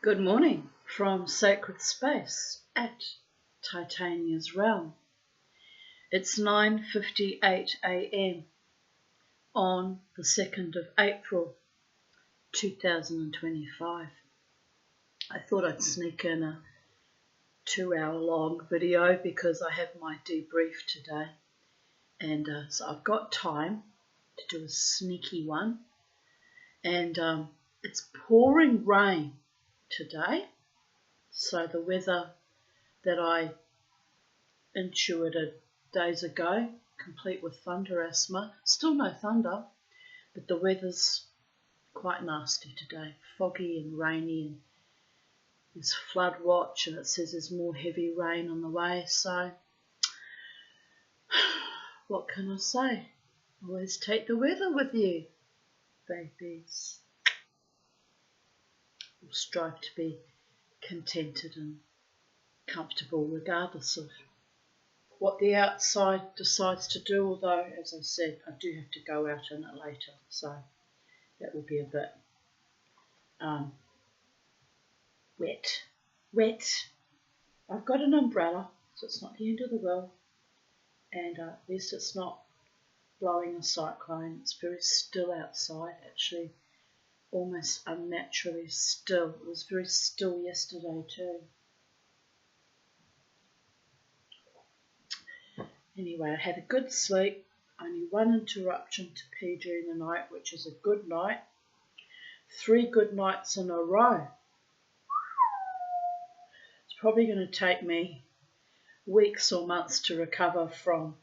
Good morning from Sacred Space at Titania's Realm. It's 9:58 a.m. on the 2nd of April 2025. I thought I'd sneak in a 2-hour long video because I have my debrief today, and so I've got time to do a sneaky one, and it's pouring rain today, so the weather that I intuited days ago, complete with thunder asthma, still no thunder, but the weather's quite nasty today, foggy and rainy, and there's flood watch, and it says there's more heavy rain on the way, so what can I say? Always take the weather with you, babies. We'll strive to be contented and comfortable regardless of what the outside decides to do, although, as I said, I do have to go out in it later, so that will be a bit wet. I've got an umbrella, so it's not the end of the world, and at least it's not blowing a cyclone. It's very still outside, actually, almost unnaturally still. It was very still yesterday too. Anyway, I had a good sleep, only one interruption to pee during the night, which is a good night. 3 good nights in a row. It's probably going to take me weeks or months to recover from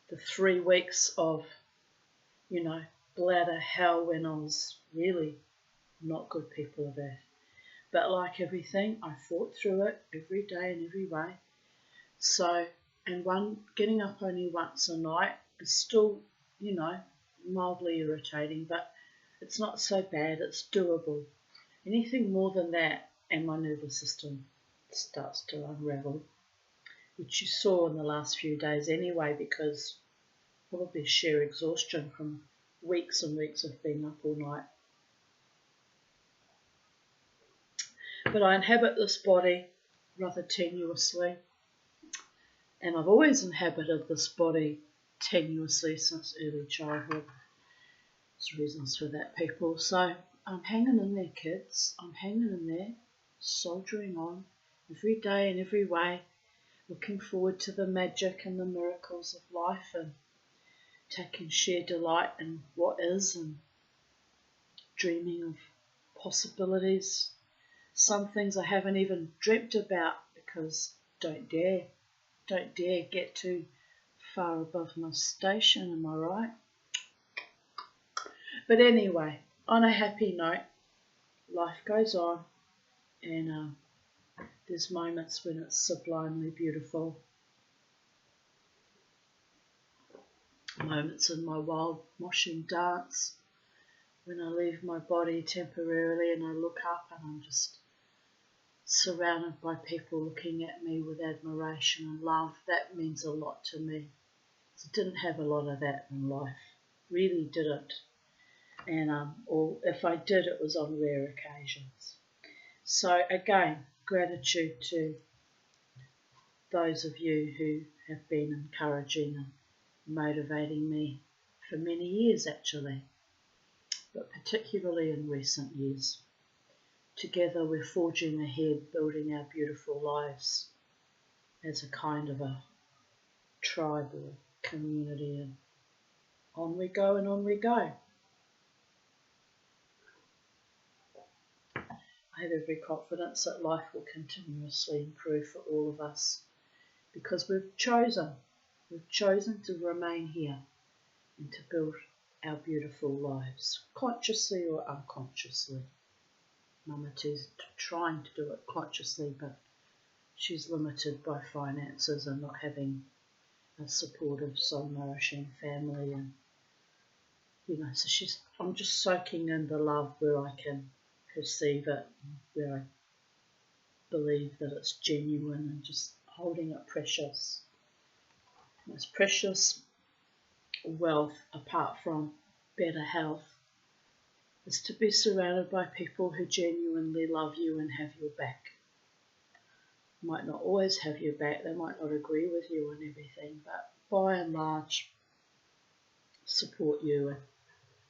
the 3 weeks of, bladder hell when I was really not good, people of that. But like everything, I fought through it every day in every way. So, and getting up only once a night is still, mildly irritating, but it's not so bad, it's doable. Anything more than that, and my nervous system starts to unravel, which you saw in the last few days anyway, because probably sheer exhaustion from weeks and weeks of being up all night. But I inhabit this body rather tenuously, and I've always inhabited this body tenuously since early childhood. There's reasons for that, people. So I'm hanging in there, kids. I'm hanging in there, soldiering on every day in every way, looking forward to the magic and the miracles of life, and taking sheer delight in what is, and dreaming of possibilities. Some things I haven't even dreamt about because don't dare get too far above my station, am I right? But anyway, on a happy note, life goes on, and there's moments when it's sublimely beautiful, moments in my wild moshing dance when I leave my body temporarily and I look up and I'm just surrounded by people looking at me with admiration and love. That means a lot to me. I didn't have a lot of that in life, really didn't. And or if I did, it was on rare occasions. So again, gratitude to those of you who have been encouraging and motivating me for many years, actually, but particularly in recent years. Together we're forging ahead, building our beautiful lives as a kind of a tribe or community, and on we go and on we go. I have every confidence that life will continuously improve for all of us, because we've chosen to remain here and to build our beautiful lives, consciously or unconsciously. Mama T's trying to do it consciously, but she's limited by finances and not having a supportive, soul-nourishing family, and so I'm just soaking in the love where I can perceive it, where I believe that it's genuine, and just holding it precious. Most precious wealth, apart from better health, is to be surrounded by people who genuinely love you and have your back. Might not always have your back, they might not agree with you on everything, but by and large support you and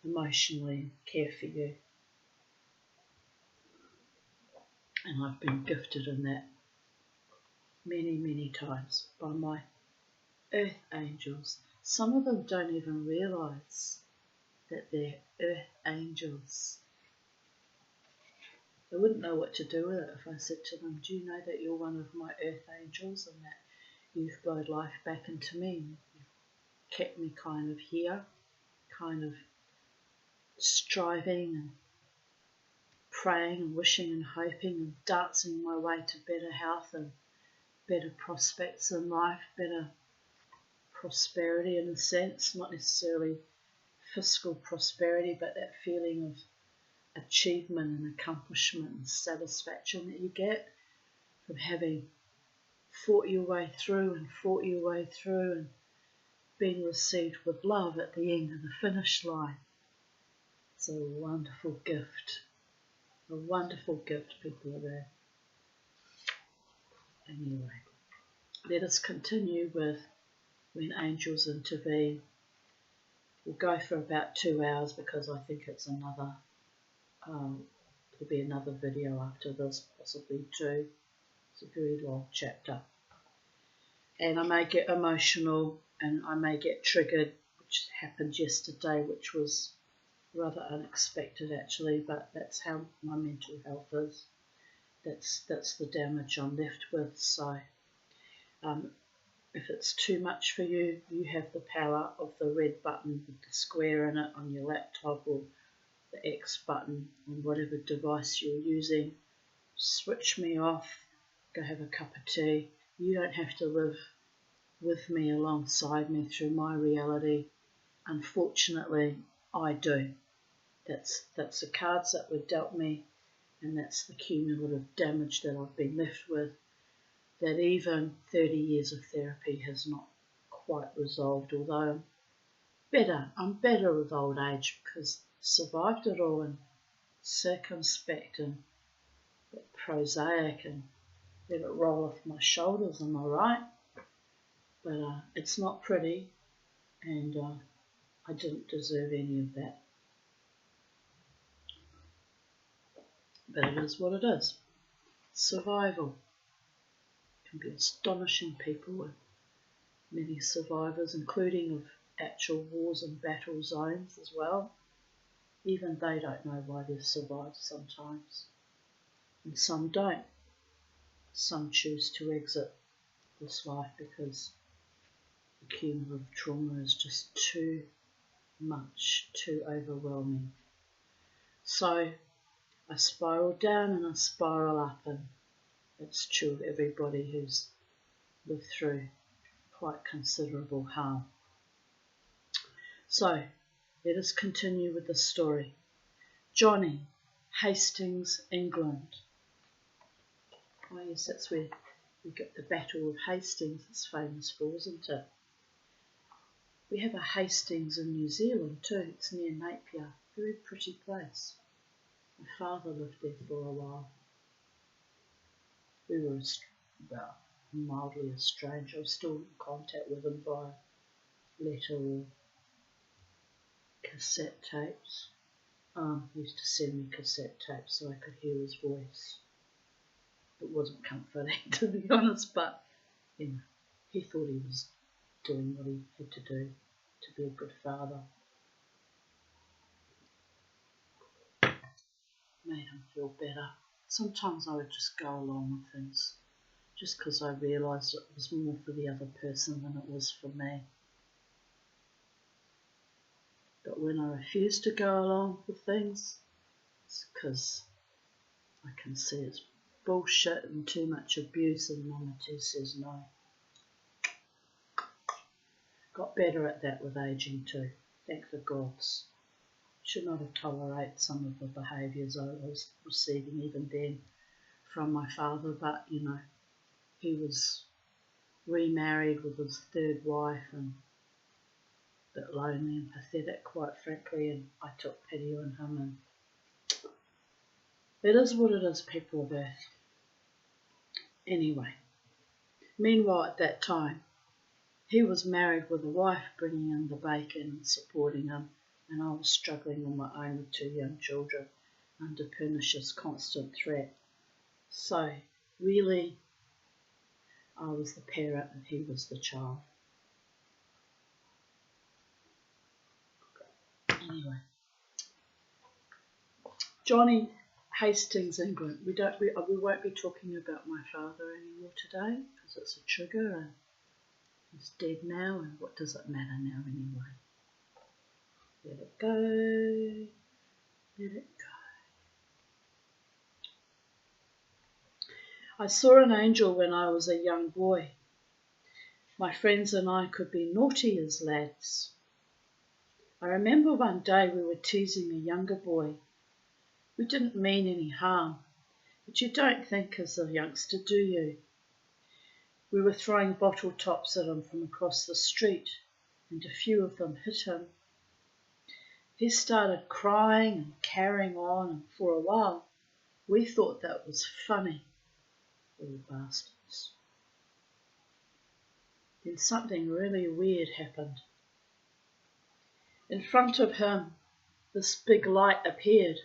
emotionally care for you. And I've been gifted in that many, many times by my earth angels. Some of them don't even realise that they're earth angels. They wouldn't know what to do with it if I said to them, do you know that you're one of my earth angels and that you've flowed life back into me? You've kept me kind of here, kind of striving and praying and wishing and hoping and dancing my way to better health and better prospects in life, better prosperity in a sense, not necessarily fiscal prosperity, but that feeling of achievement and accomplishment and satisfaction that you get from having fought your way through and being received with love at the end of the finish line. It's a wonderful gift people are there. Anyway, let us continue with when angels intervene. We'll go for about 2 hours because I think it's another there'll be another video after this, possibly 2. It's a very long chapter. And I may get emotional and I may get triggered, which happened yesterday, which was rather unexpected actually, but that's how my mental health is. That's the damage I'm left with. So if it's too much for you, you have the power of the red button with the square in it on your laptop, or the X button on whatever device you're using. Switch me off, go have a cup of tea. You don't have to live with me, alongside me through my reality. Unfortunately, I do. That's the cards that were dealt me, and that's the cumulative damage that I've been left with, that even 30 years of therapy has not quite resolved, although I'm better with old age because I survived it all and circumspect and prosaic and let it roll off my shoulders, am I right? But it's not pretty, and I didn't deserve any of that. But it is what it is. Survival can be astonishing. People with many survivors, including of actual wars and battle zones as well. Even they don't know why they've survived sometimes. And some don't. Some choose to exit this life because the cumulative trauma is just too much, too overwhelming. So I spiral down and I spiral up, and it's true of everybody who's lived through quite considerable harm. So let us continue with the story. Johnny, Hastings, England. Oh yes, that's where we got the Battle of Hastings. It's famous for, isn't it? We have a Hastings in New Zealand too. It's near Napier. Very pretty place. My father lived there for a while. We were mildly estranged. I was still in contact with him via letter or cassette tapes. He used to send me cassette tapes so I could hear his voice. It wasn't comforting, to be honest, but you know, he thought he was doing what he had to do to be a good father. Made him feel better. Sometimes I would just go along with things, just because I realised it was more for the other person than it was for me. But when I refuse to go along with things, it's because I can see it's bullshit and too much abuse, and Mama too says no. Got better at that with ageing too, thank the gods. Should not have tolerated some of the behaviours I was receiving even then from my father, but you know, he was remarried with his third wife and a bit lonely and pathetic, quite frankly, and I took pity on him and It is what it is, people of Earth. Anyway, meanwhile at that time, he was married with a wife, bringing in the bacon and supporting him, and I was struggling on my own with 2 young children under pernicious constant threat. So, really, I was the parent and he was the child. Anyway, Johnny Hastings, England. We won't be talking about my father anymore today because it's a trigger and he's dead now, and what does it matter now anyway? Let it go. Let it go. I saw an angel when I was a young boy. My friends and I could be naughty as lads. I remember one day we were teasing a younger boy. We didn't mean any harm, but you don't think as a youngster, do you? We were throwing bottle tops at him from across the street, and a few of them hit him. He started crying and carrying on, and for a while we thought that was funny. Little bastards. Then something really weird happened. In front of him, this big light appeared,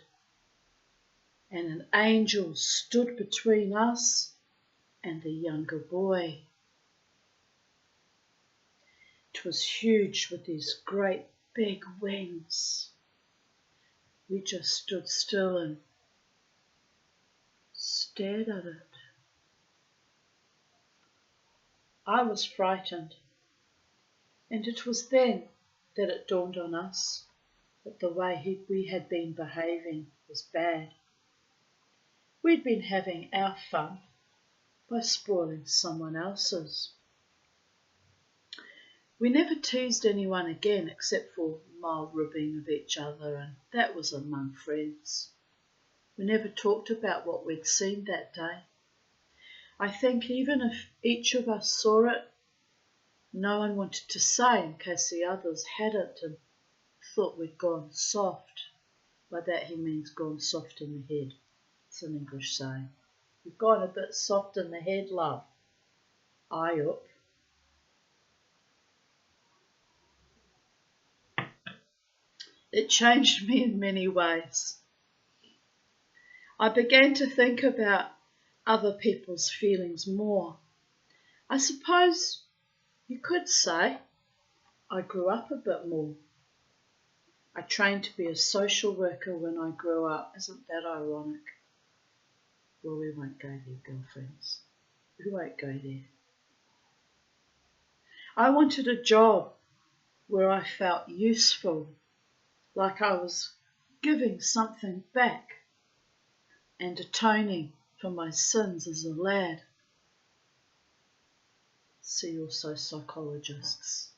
and an angel stood between us and the younger boy. It was huge with these great big wings. We just stood still and stared at it. I was frightened, and it was then that it dawned on us that the way we had been behaving was bad. We'd been having our fun by spoiling someone else's. We never teased anyone again except for mild ribbing of each other, and that was among friends. We never talked about what we'd seen that day. I think even if each of us saw it, no one wanted to say in case the others hadn't and thought we'd gone soft. By that he means gone soft in the head. It's an English saying. We've gone a bit soft in the head, love. Aye up. It changed me in many ways. I began to think about other people's feelings more. I suppose you could say I grew up a bit more. I trained to be a social worker when I grew up. Isn't that ironic? Well, we won't go there, girlfriends. We won't go there. I wanted a job where I felt useful, like I was giving something back and atoning for my sins as a lad. See also psychologists.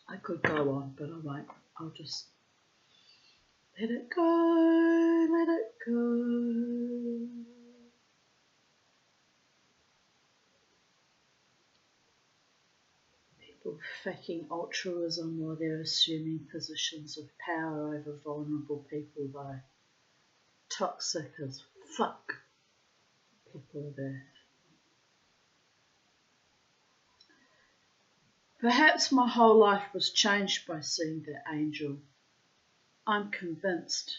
I could go on, but I won't. I'll just let it go, let it go. People faking altruism while they're assuming positions of power over vulnerable people, though. Toxic as fuck, people of Earth. Perhaps my whole life was changed by seeing that angel. I'm convinced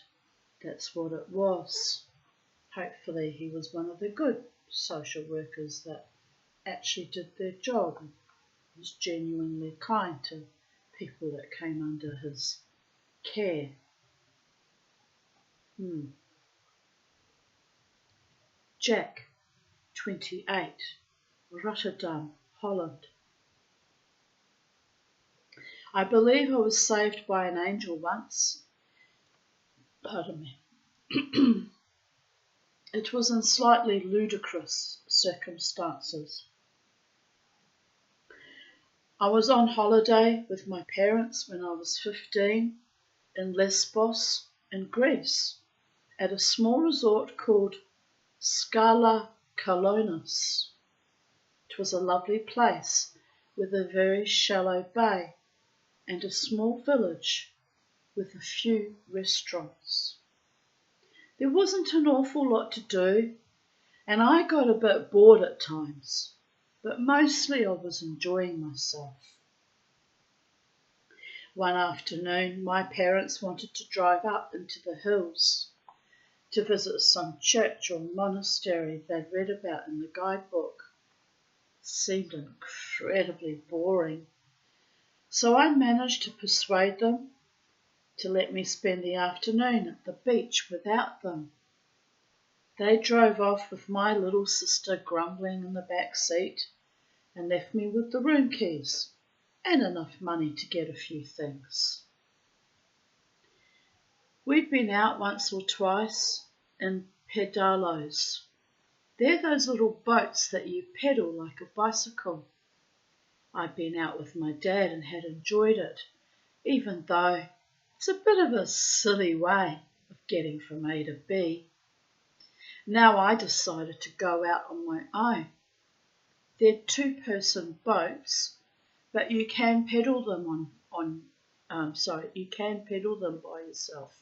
that's what it was. Hopefully he was one of the good social workers that actually did their job and was genuinely kind to people that came under his care. Jack, 28, Rotterdam, Holland. I believe I was saved by an angel once. Pardon me. It was in slightly ludicrous circumstances. I was on holiday with my parents when I was 15 in Lesbos in Greece at a small resort called Scala Kalonis. It was a lovely place with a very shallow bay and a small village with a few restaurants. There wasn't an awful lot to do, and I got a bit bored at times, but mostly I was enjoying myself. One afternoon, my parents wanted to drive up into the hills to visit some church or monastery they'd read about in the guidebook. It seemed incredibly boring, so I managed to persuade them to let me spend the afternoon at the beach without them. They drove off with my little sister grumbling in the back seat and left me with the room keys and enough money to get a few things. We'd been out once or twice in pedalos. They're those little boats that you pedal like a bicycle. I'd been out with my dad and had enjoyed it, even though it's a bit of a silly way of getting from A to B. Now I decided to go out on my own. They're two-person boats, but you can pedal them you can pedal them by yourself.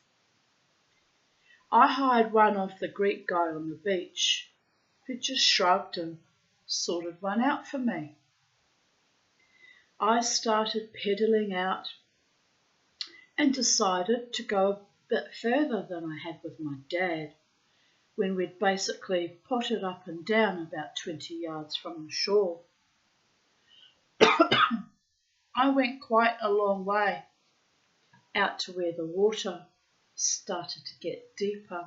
I hired one off the Greek guy on the beach, who just shrugged and sorted one out for me. I started pedaling out and decided to go a bit further than I had with my dad, when we'd basically potted up and down about 20 yards from the shore. I went quite a long way out to where the water started to get deeper.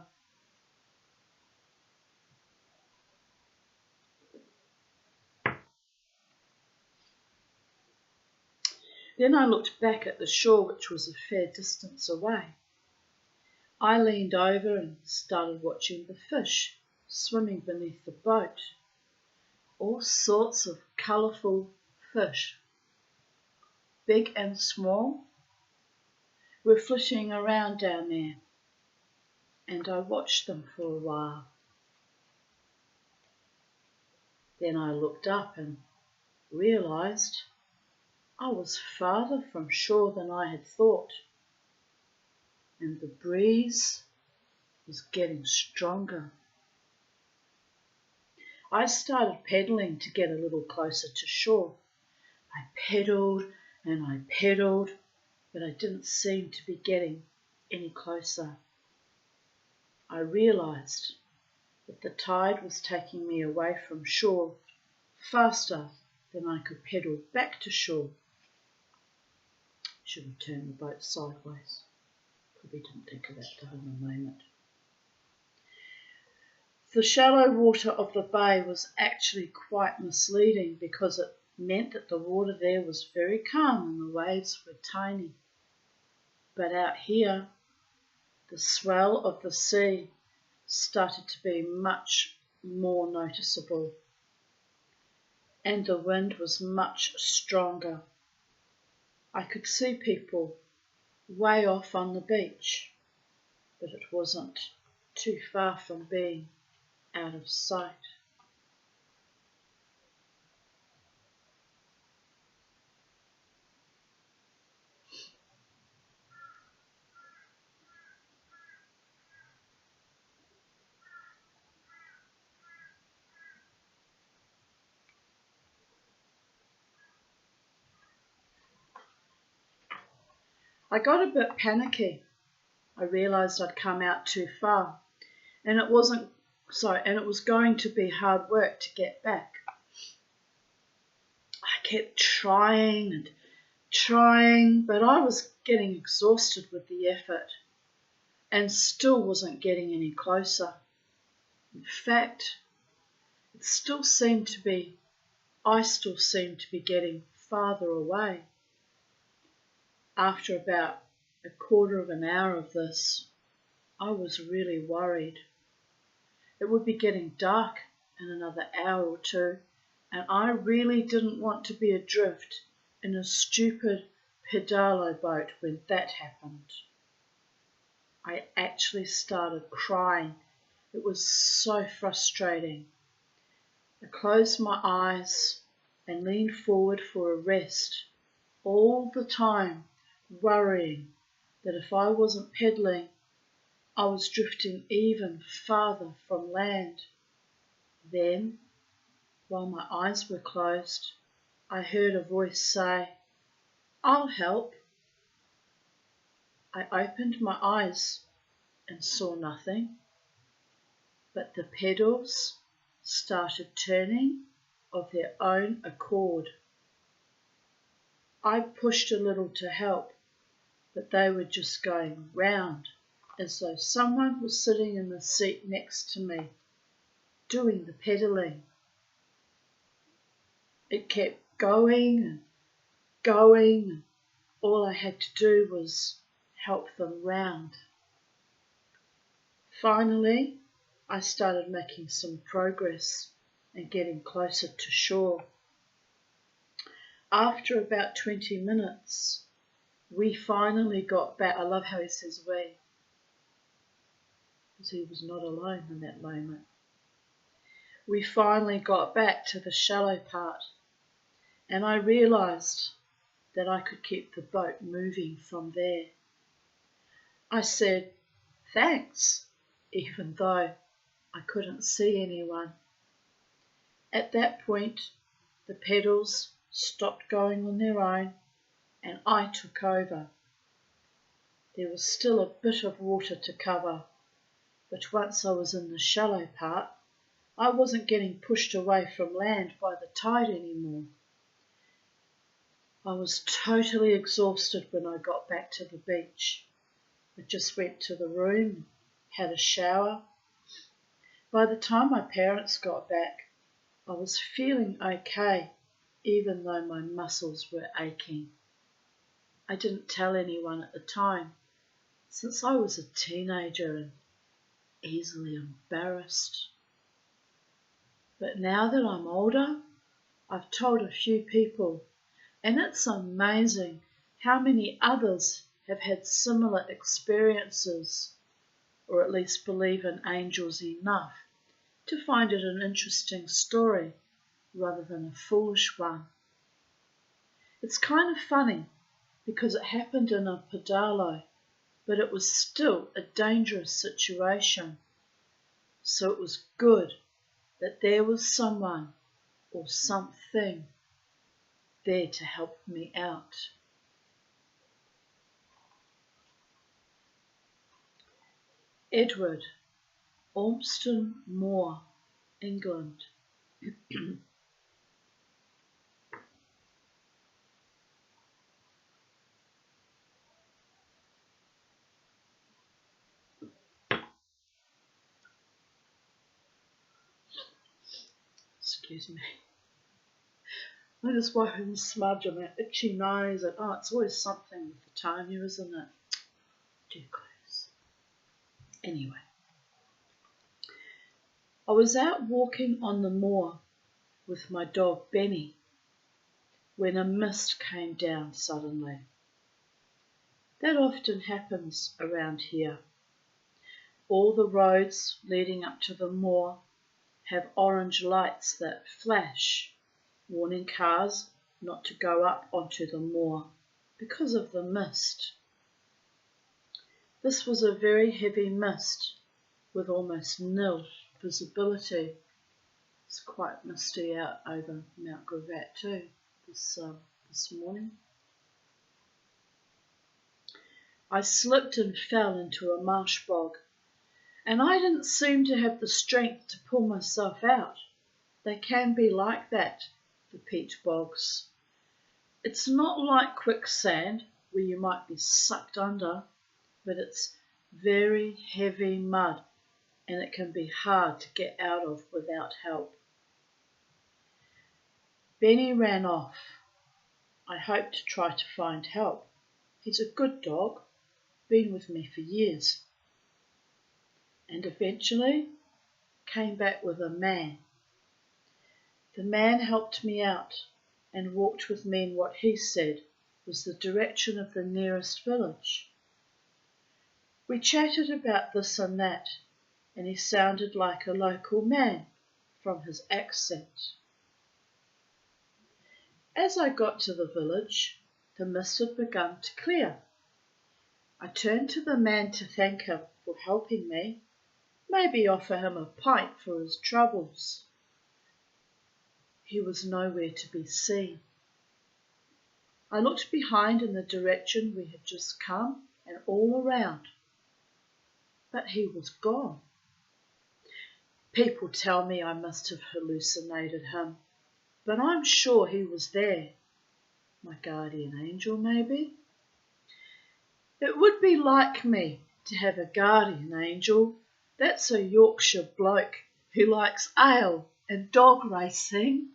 Then I looked back at the shore, which was a fair distance away. I leaned over and started watching the fish swimming beneath the boat. All sorts of colourful fish, big and small, were flitting around down there, and I watched them for a while. Then I looked up and realised I was farther from shore than I had thought, and the breeze was getting stronger. I started pedalling to get a little closer to shore. I pedalled and I pedalled, but I didn't seem to be getting any closer. I realised that the tide was taking me away from shore faster than I could pedal back to shore. Should have turned the boat sideways. Probably didn't think of that till in a moment. The shallow water of the bay was actually quite misleading because it meant that the water there was very calm and the waves were tiny. But out here, the swell of the sea started to be much more noticeable, and the wind was much stronger. I could see people way off on the beach, but it wasn't too far from being out of sight. I got a bit panicky. I realised I'd come out too far, and it was going to be hard work to get back. I kept trying and trying, but I was getting exhausted with the effort and still wasn't getting any closer. In fact, I still seemed to be getting farther away. After about a quarter of an hour of this, I was really worried. It would be getting dark in another hour or two, and I really didn't want to be adrift in a stupid pedalo boat when that happened. I actually started crying. It was so frustrating. I closed my eyes and leaned forward for a rest, all the time worrying that if I wasn't pedalling, I was drifting even farther from land. Then, while my eyes were closed, I heard a voice say, "I'll help." I opened my eyes and saw nothing, but the pedals started turning of their own accord. I pushed a little to help, but they were just going round as though someone was sitting in the seat next to me, doing the pedalling. It kept going and going, and all I had to do was help them round. Finally, I started making some progress and getting closer to shore. After about 20 minutes, we finally got back. I love how he says we, because he was not alone in that moment. We finally got back to the shallow part, and I realised that I could keep the boat moving from there. I said, "Thanks," even though I couldn't see anyone. At that point, the pedals stopped going on their own and I took over. There was still a bit of water to cover, but once I was in the shallow part, I wasn't getting pushed away from land by the tide anymore. I was totally exhausted when I got back to the beach. I just went to the room, had a shower. By the time my parents got back, I was feeling okay, even though my muscles were aching. I didn't tell anyone at the time, since I was a teenager and easily embarrassed. But now that I'm older, I've told a few people, and it's amazing how many others have had similar experiences, or at least believe in angels enough to find it an interesting story rather than a foolish one. It's kind of funny because it happened in a padalo, but it was still a dangerous situation. So it was good that there was someone or something there to help me out. Edward, Ormston Moor, England. Excuse me. I just wipe and smudge on that itchy nose, and it's always something with the Tanya, isn't it? Too close. Anyway, I was out walking on the moor with my dog Benny when a mist came down suddenly. That often happens around here. All the roads leading up to the moor have orange lights that flash, warning cars not to go up onto the moor because of the mist. This was a very heavy mist with almost nil visibility. It's quite misty out over Mount Gravatt too this morning. I slipped and fell into a marsh bog, and I didn't seem to have the strength to pull myself out. They can be like that, the peat bogs. It's not like quicksand where you might be sucked under, but it's very heavy mud and it can be hard to get out of without help. Benny ran off. I hoped to try to find help. He's a good dog, been with me for years. And eventually came back with a man. The man helped me out and walked with me in what he said was the direction of the nearest village. We chatted about this and that, and he sounded like a local man from his accent. As I got to the village, The mist had begun to clear. I turned to the man to thank him for helping me, maybe offer him a pint for his troubles. He was nowhere to be seen. I looked behind in the direction we had just come and all around, but he was gone. People tell me I must have hallucinated him, but I'm sure he was there. My guardian angel, maybe? It would be like me to have a guardian angel. That's a Yorkshire bloke who likes ale and dog racing.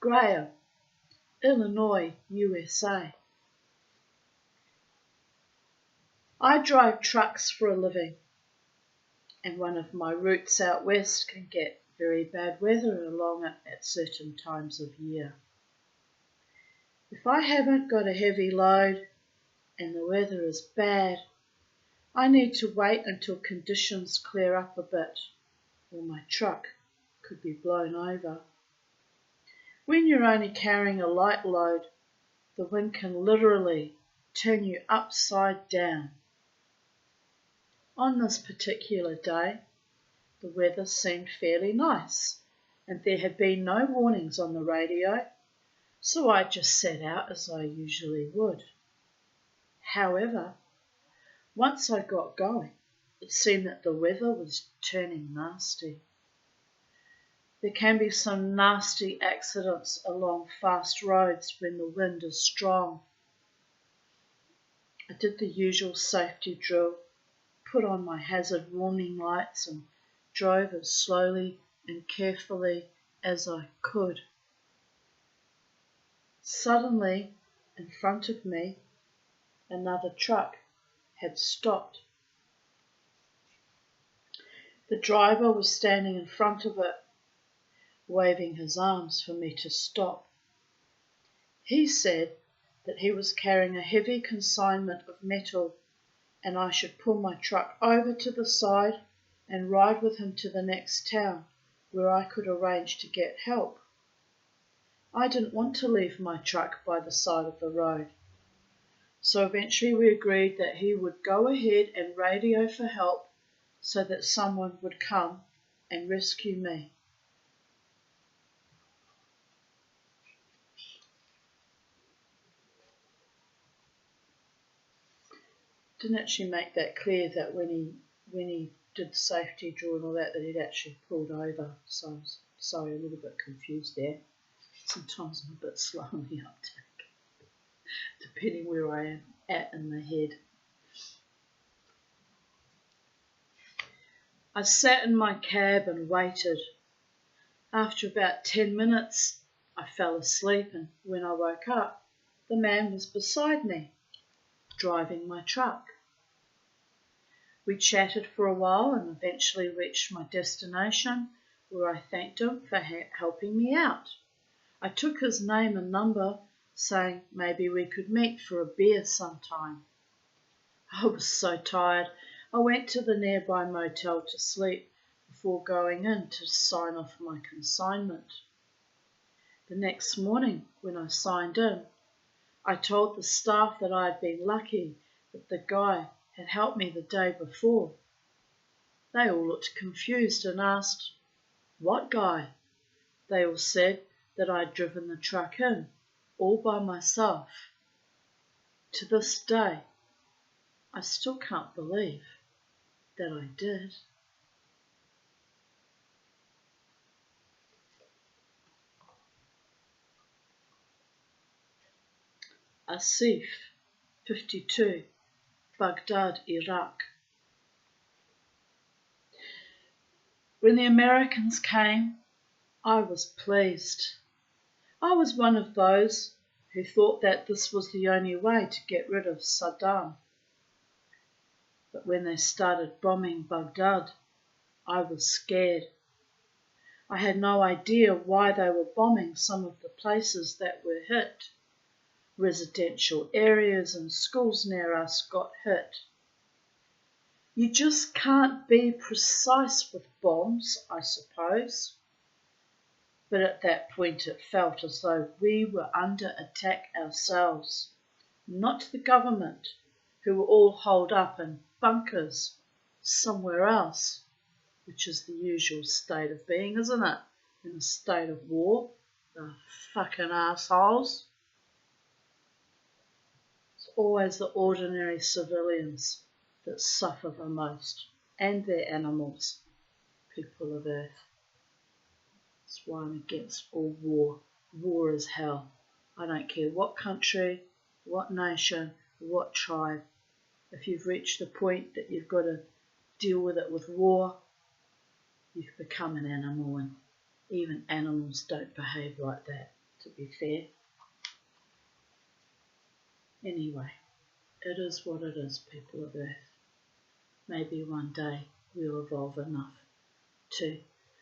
Graham, Illinois, USA. I drive trucks for a living, and one of my routes out west can get very bad weather along it at certain times of year. If I haven't got a heavy load and the weather is bad, I need to wait until conditions clear up a bit, or my truck could be blown over. When you're only carrying a light load, the wind can literally turn you upside down. On this particular day, the weather seemed fairly nice, and there had been no warnings on the radio, so I just set out as I usually would. However, once I got going, it seemed that the weather was turning nasty. There can be some nasty accidents along fast roads when the wind is strong. I did the usual safety drill, put on my hazard warning lights and drove as slowly and carefully as I could. Suddenly, in front of me, another truck had stopped. The driver was standing in front of it, waving his arms for me to stop. He said that he was carrying a heavy consignment of metal and I should pull my truck over to the side and ride with him to the next town where I could arrange to get help. I didn't want to leave my truck by the side of the road. So eventually we agreed that he would go ahead and radio for help so that someone would come and rescue me. Didn't actually make that clear that when he did the safety drill and all that he'd actually pulled over. So I was sorry, a little bit confused there. Sometimes I'm a bit slow on the uptake, depending where I am at in the head. I sat in my cab and waited. After about 10 minutes, I fell asleep, and when I woke up, the man was beside me, driving my truck. We chatted for a while and eventually reached my destination, where I thanked him for helping me out. I took his name and number, saying maybe we could meet for a beer sometime. I was so tired, I went to the nearby motel to sleep before going in to sign off my consignment. The next morning, when I signed in, I told the staff that I had been lucky that the guy had helped me the day before. They all looked confused and asked, "What guy?" They all said that I'd driven the truck in, all by myself. To this day, I still can't believe that I did. Asif, 52, Baghdad, Iraq. When the Americans came, I was pleased. I was one of those who thought that this was the only way to get rid of Saddam. But when they started bombing Baghdad, I was scared. I had no idea why they were bombing some of the places that were hit. Residential areas and schools near us got hit. You just can't be precise with bombs, I suppose. But at that point it felt as though we were under attack ourselves, not the government, who were all holed up in bunkers somewhere else, which is the usual state of being, isn't it? In a state of war, the fucking assholes. It's always the ordinary civilians that suffer the most, and their animals, people of Earth. That's why I'm against all war. War is hell. I don't care what country, what nation, what tribe. If you've reached the point that you've got to deal with it with war, you've become an animal, and even animals don't behave like that, to be fair. Anyway, it is what it is, people of Earth. Maybe one day we'll evolve enough to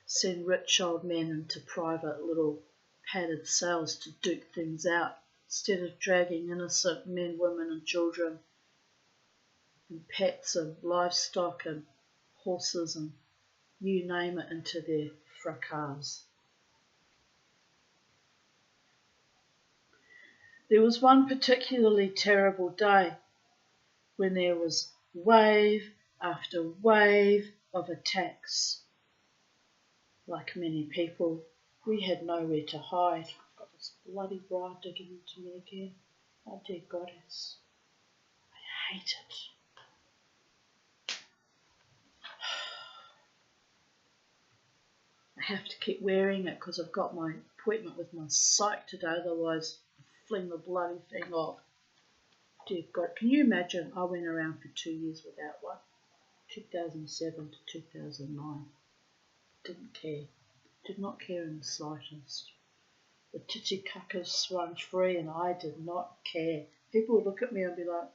send rich old men into private little padded cells to duke things out instead of dragging innocent men, women and children and pets and livestock and horses and you name it into their fracas. There was one particularly terrible day when there was wave after wave of attacks. Like many people, we had nowhere to hide. I've got this bloody bride digging into me again. Oh dear goddess. I hate it. I have to keep wearing it because I've got my appointment with my psych today, otherwise I'll fling the bloody thing off. Dear God, can you imagine I went around for 2 years without one? 2007 to 2009. Didn't care. Did not care in the slightest. The titicakas swung free and I did not care. People would look at me and be like,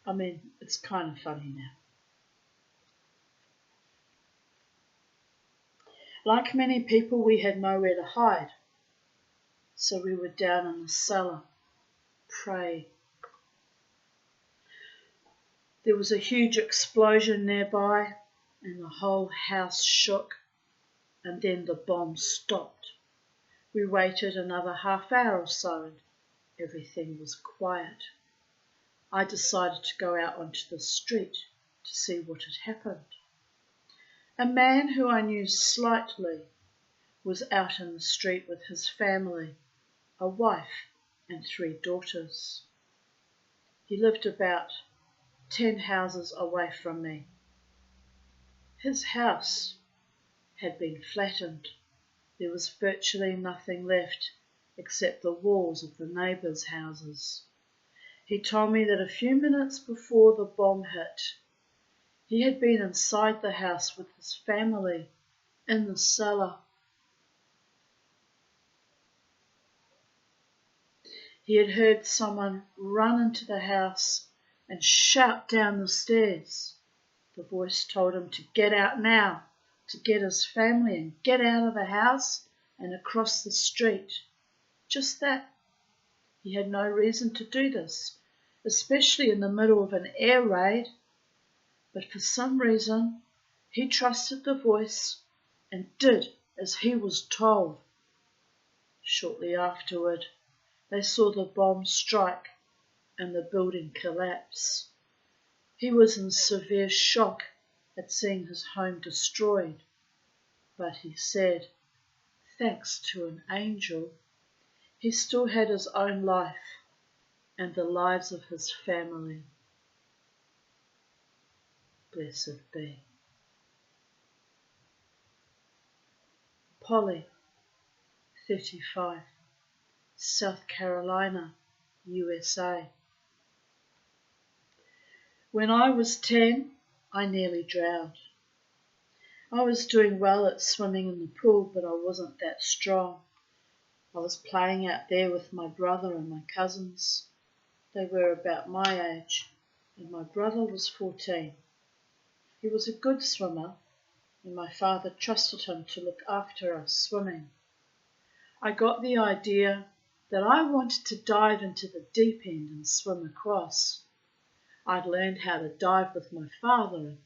I mean, it's kind of funny now. Like many people, we had nowhere to hide. So we were down in the cellar, praying. There was a huge explosion nearby and the whole house shook, and then the bomb stopped. We waited another half hour or so and everything was quiet. I decided to go out onto the street to see what had happened. A man who I knew slightly was out in the street with his family, a wife and 3 daughters. He lived about 10 houses away from me. His house had been flattened. There was virtually nothing left except the walls of the neighbours' houses. He told me that a few minutes before the bomb hit, he had been inside the house with his family in the cellar. He had heard someone run into the house and shout down the stairs. The voice told him to get out now, to get his family and get out of the house and across the street. Just that. He had no reason to do this, especially in the middle of an air raid. But for some reason, he trusted the voice and did as he was told. Shortly afterward, they saw the bomb strike and the building collapse. He was in severe shock at seeing his home destroyed, but he said, thanks to an angel, he still had his own life and the lives of his family. Blessed be. Polly, 35, South Carolina, USA. When I was 10, I nearly drowned. I was doing well at swimming in the pool, but I wasn't that strong. I was playing out there with my brother and my cousins. They were about my age, and my brother was 14. He was a good swimmer, and my father trusted him to look after us swimming. I got the idea that I wanted to dive into the deep end and swim across. I'd learned how to dive with my father and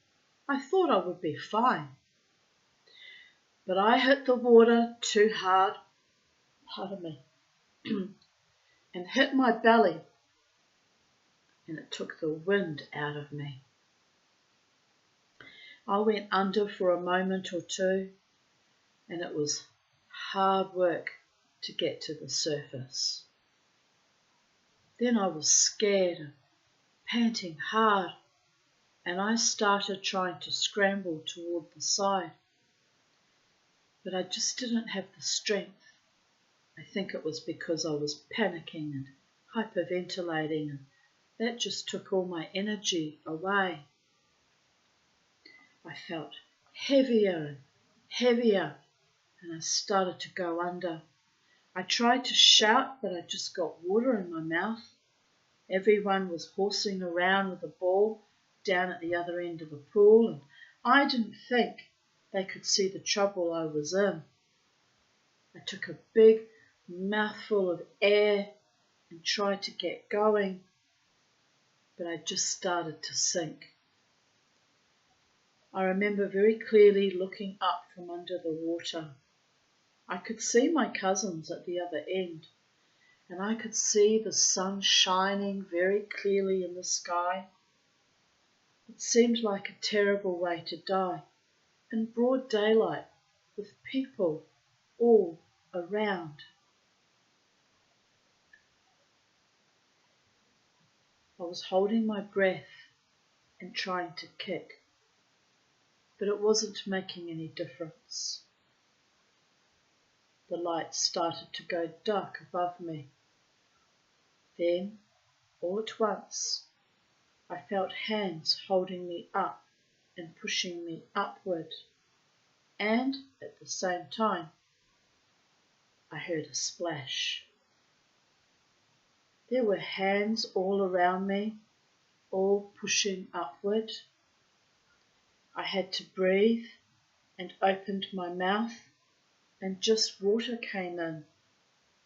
I thought I would be fine. But I hit the water too hard, pardon me, and hit my belly, and it took the wind out of me. I went under for a moment or two, and it was hard work to get to the surface. Then I was scared and panting hard, and I started trying to scramble toward the side. But I just didn't have the strength. I think it was because I was panicking and hyperventilating, and that just took all my energy away. I felt heavier and heavier, and I started to go under. I tried to shout, but I just got water in my mouth. Everyone was horsing around with a ball down at the other end of the pool, and I didn't think they could see the trouble I was in. I took a big mouthful of air and tried to get going, but I just started to sink. I remember very clearly looking up from under the water. I could see my cousins at the other end, and I could see the sun shining very clearly in the sky. It seemed like a terrible way to die, in broad daylight, with people all around. I was holding my breath and trying to kick, but it wasn't making any difference. The light started to go dark above me. Then, all at once, I felt hands holding me up and pushing me upward, and at the same time, I heard a splash. There were hands all around me, all pushing upward. I had to breathe and opened my mouth, and just water came in,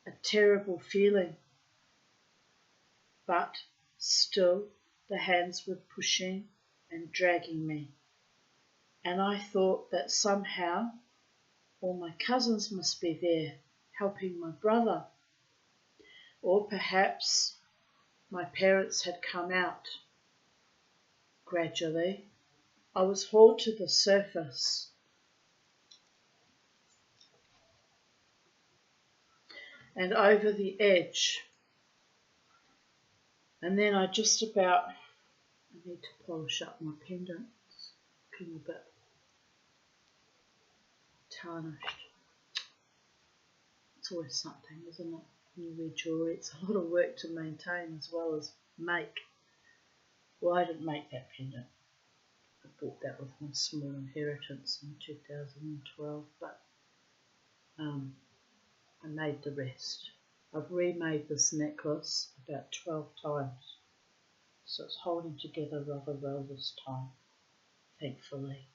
a terrible feeling. But still the hands were pushing and dragging me, and I thought that somehow all my cousins must be there helping my brother, or perhaps my parents had come out. Gradually, I was hauled to the surface. And over the edge. And then I need to polish up my pendant. It's looking a bit tarnished. It's always something, isn't it? When you wear jewellery, it's a lot of work to maintain as well as make. Well, I didn't make that pendant. I bought that with my small inheritance in 2012, but I made the rest. I've remade this necklace about 12 times, so it's holding together rather well this time, thankfully.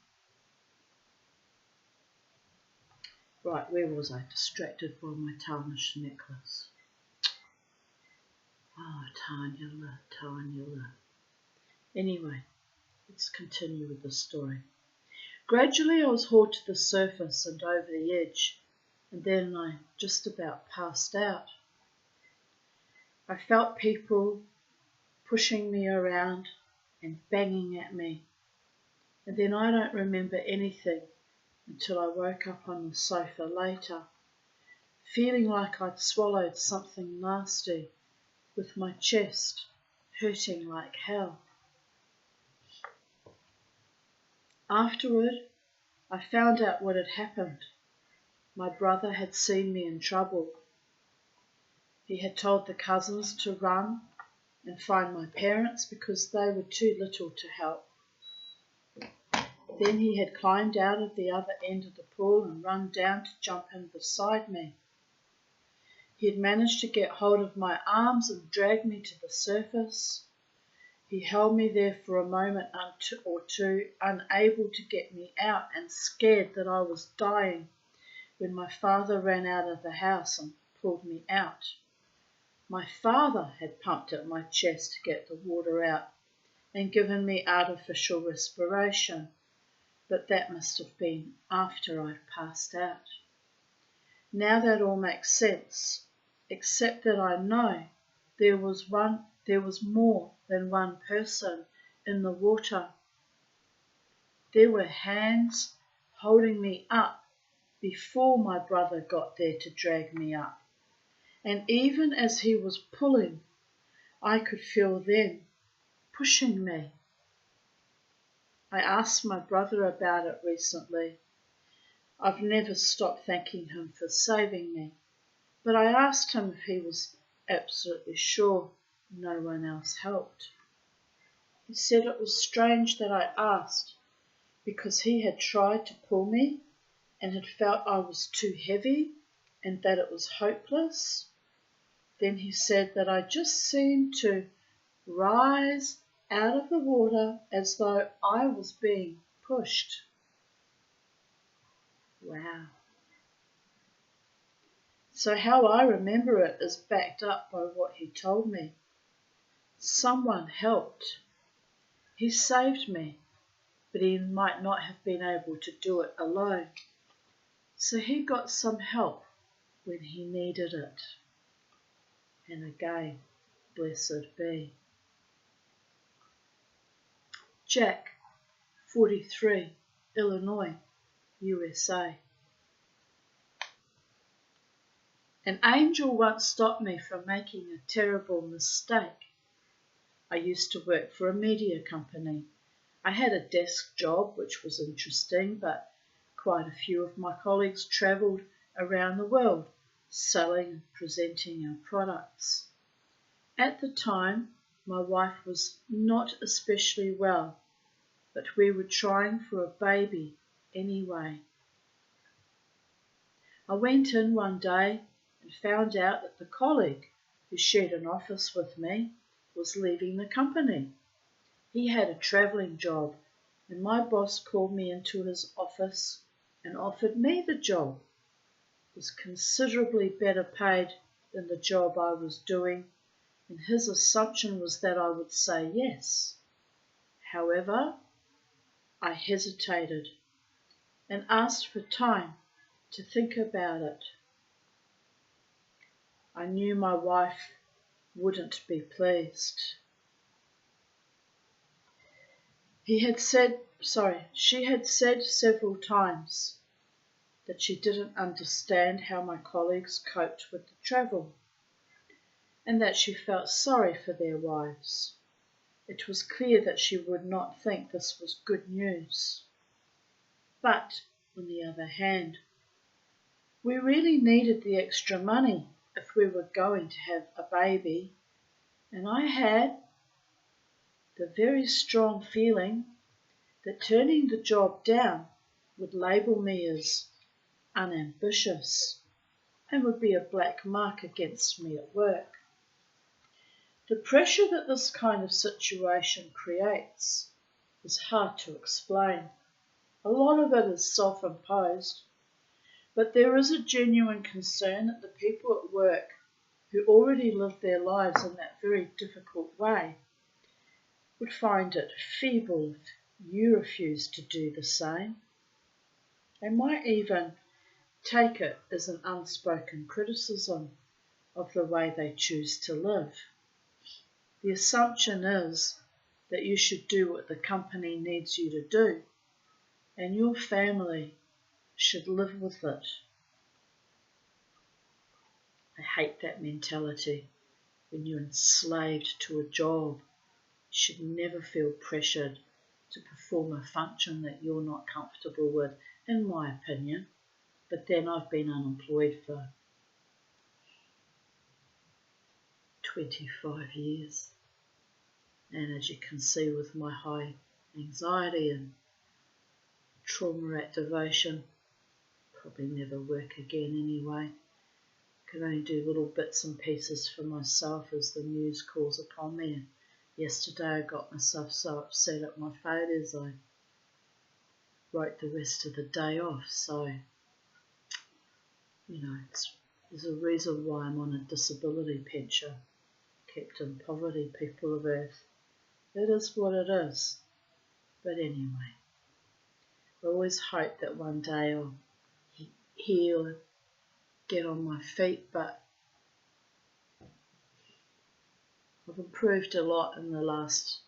Right, where was I? Distracted by my tarnished necklace. Oh, Tanyala. Anyway, let's continue with the story. Gradually I was hauled to the surface and over the edge, and then I just about passed out. I felt people pushing me around and banging at me, and then I don't remember anything until I woke up on the sofa later, feeling like I'd swallowed something nasty, with my chest hurting like hell. Afterward, I found out what had happened. My brother had seen me in trouble. He had told the cousins to run and find my parents because they were too little to help. Then he had climbed out of the other end of the pool and run down to jump in beside me. He had managed to get hold of my arms and drag me to the surface. He held me there for a moment or two, unable to get me out and scared that I was dying, when my father ran out of the house and pulled me out. My father had pumped at my chest to get the water out and given me artificial respiration, but that must have been after I'd passed out. Now that all makes sense, except that I know there was more than one person in the water. There were hands holding me up before my brother got there to drag me up. And even as he was pulling, I could feel them pushing me. I asked my brother about it recently. I've never stopped thanking him for saving me, but I asked him if he was absolutely sure no one else helped. He said it was strange that I asked, because he had tried to pull me and had felt I was too heavy and that it was hopeless. Then he said that I just seemed to rise out of the water as though I was being pushed. Wow. So how I remember it is backed up by what he told me. Someone helped. He saved me, but he might not have been able to do it alone. So he got some help when he needed it. And again, blessed be. Jack, 43, Illinois, USA. An angel once stopped me from making a terrible mistake. I used to work for a media company. I had a desk job, which was interesting, but quite a few of my colleagues travelled around the world, selling and presenting our products. At the time, my wife was not especially well, but we were trying for a baby anyway. I went in one day and found out that the colleague who shared an office with me was leaving the company. He had a travelling job, and my boss called me into his office and offered me the job. It was considerably better paid than the job I was doing, and his assumption was that I would say yes. However, I hesitated and asked for time to think about it. I knew my wife wouldn't be pleased. She had said several times that she didn't understand how my colleagues coped with the travel, and that she felt sorry for their wives. It was clear that she would not think this was good news. But, on the other hand, we really needed the extra money if we were going to have a baby, and I had the very strong feeling that turning the job down would label me as unambitious and would be a black mark against me at work. The pressure that this kind of situation creates is hard to explain. A lot of it is self-imposed, but there is a genuine concern that the people at work who already live their lives in that very difficult way would find it feeble if you refuse to do the same. They might even take it as an unspoken criticism of the way they choose to live. The assumption is that you should do what the company needs you to do, and your family should live with it. I hate that mentality. When you're enslaved to a job, you should never feel pressured to perform a function that you're not comfortable with, in my opinion. But then I've been unemployed for 25 years. And as you can see with my high anxiety and trauma activation, probably never work again anyway. Can only do little bits and pieces for myself as the news calls upon me. And yesterday I got myself so upset at my failures I wrote the rest of the day off. So, it's There's a reason why I'm on a disability pension, kept in poverty, people of Earth. It is what it is. But anyway, I always hope that one day I'll heal, get on my feet, but I've improved a lot in the last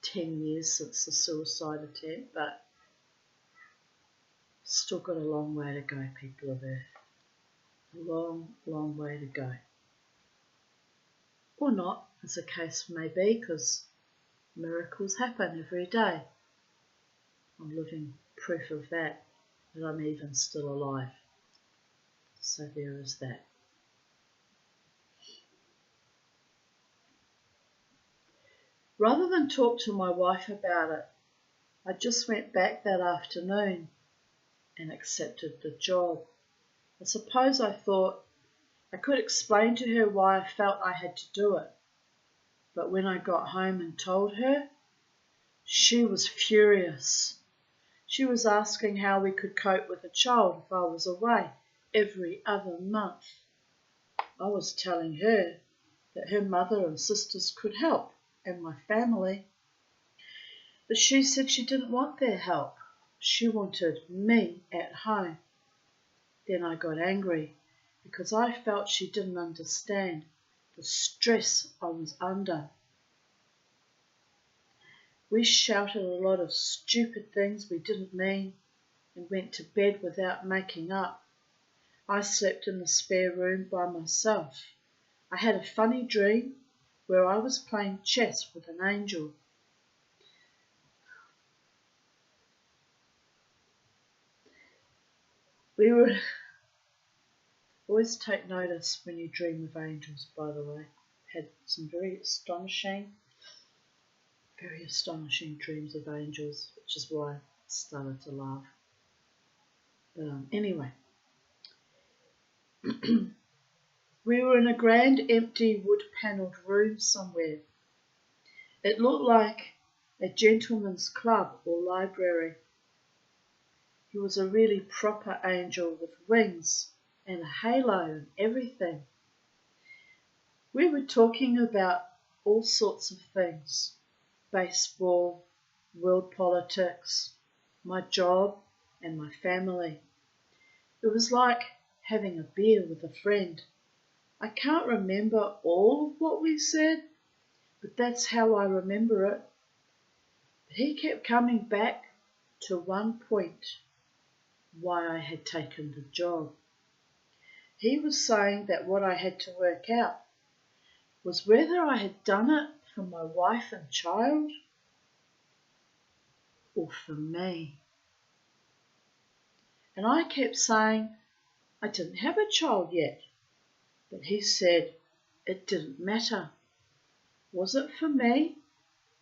10 years since the suicide attempt, but still got a long way to go, people of Earth. A long, long way to go. Or not, as the case may be, because miracles happen every day. I'm living proof of that I'm even still alive. So there is that. Rather than talk to my wife about it, I just went back that afternoon and accepted the job. I suppose I thought I could explain to her why I felt I had to do it. But when I got home and told her, she was furious. She was asking how we could cope with a child if I was away every other month. I was telling her that her mother and sisters could help, and my family. But she said she didn't want their help. She wanted me at home. Then I got angry because I felt she didn't understand the stress I was under. We shouted a lot of stupid things we didn't mean and went to bed without making up. I slept in the spare room by myself. I had a funny dream where I was playing chess with an angel. Always take notice when you dream of angels, by the way. Had some very astonishing dreams of angels, which is why I started to laugh. But anyway, we were in a grand empty wood-panelled room somewhere. It looked like a gentleman's club or library. He was a really proper angel with wings and a halo and everything. We were talking about all sorts of things. Baseball, world politics, my job and my family. It was like having a beer with a friend. I can't remember all of what we said, but that's how I remember it. But he kept coming back to one point, why I had taken the job. He was saying that what I had to work out was whether I had done it for my wife and child or for me. And I kept saying I didn't have a child yet, but he said it didn't matter. Was it for me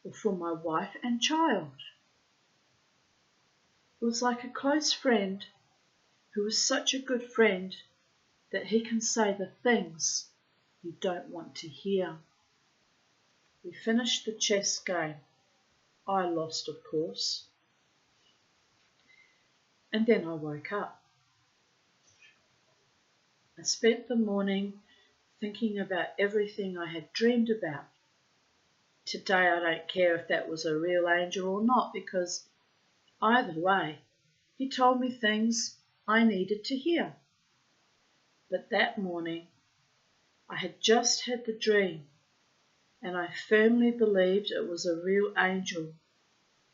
or for my wife and child? It was like a close friend who was such a good friend that he can say the things you don't want to hear. We finished the chess game. I lost, of course. And then I woke up. I spent the morning thinking about everything I had dreamed about. Today I don't care if that was a real angel or not, because either way, he told me things I needed to hear. But that morning, I had just had the dream, and I firmly believed it was a real angel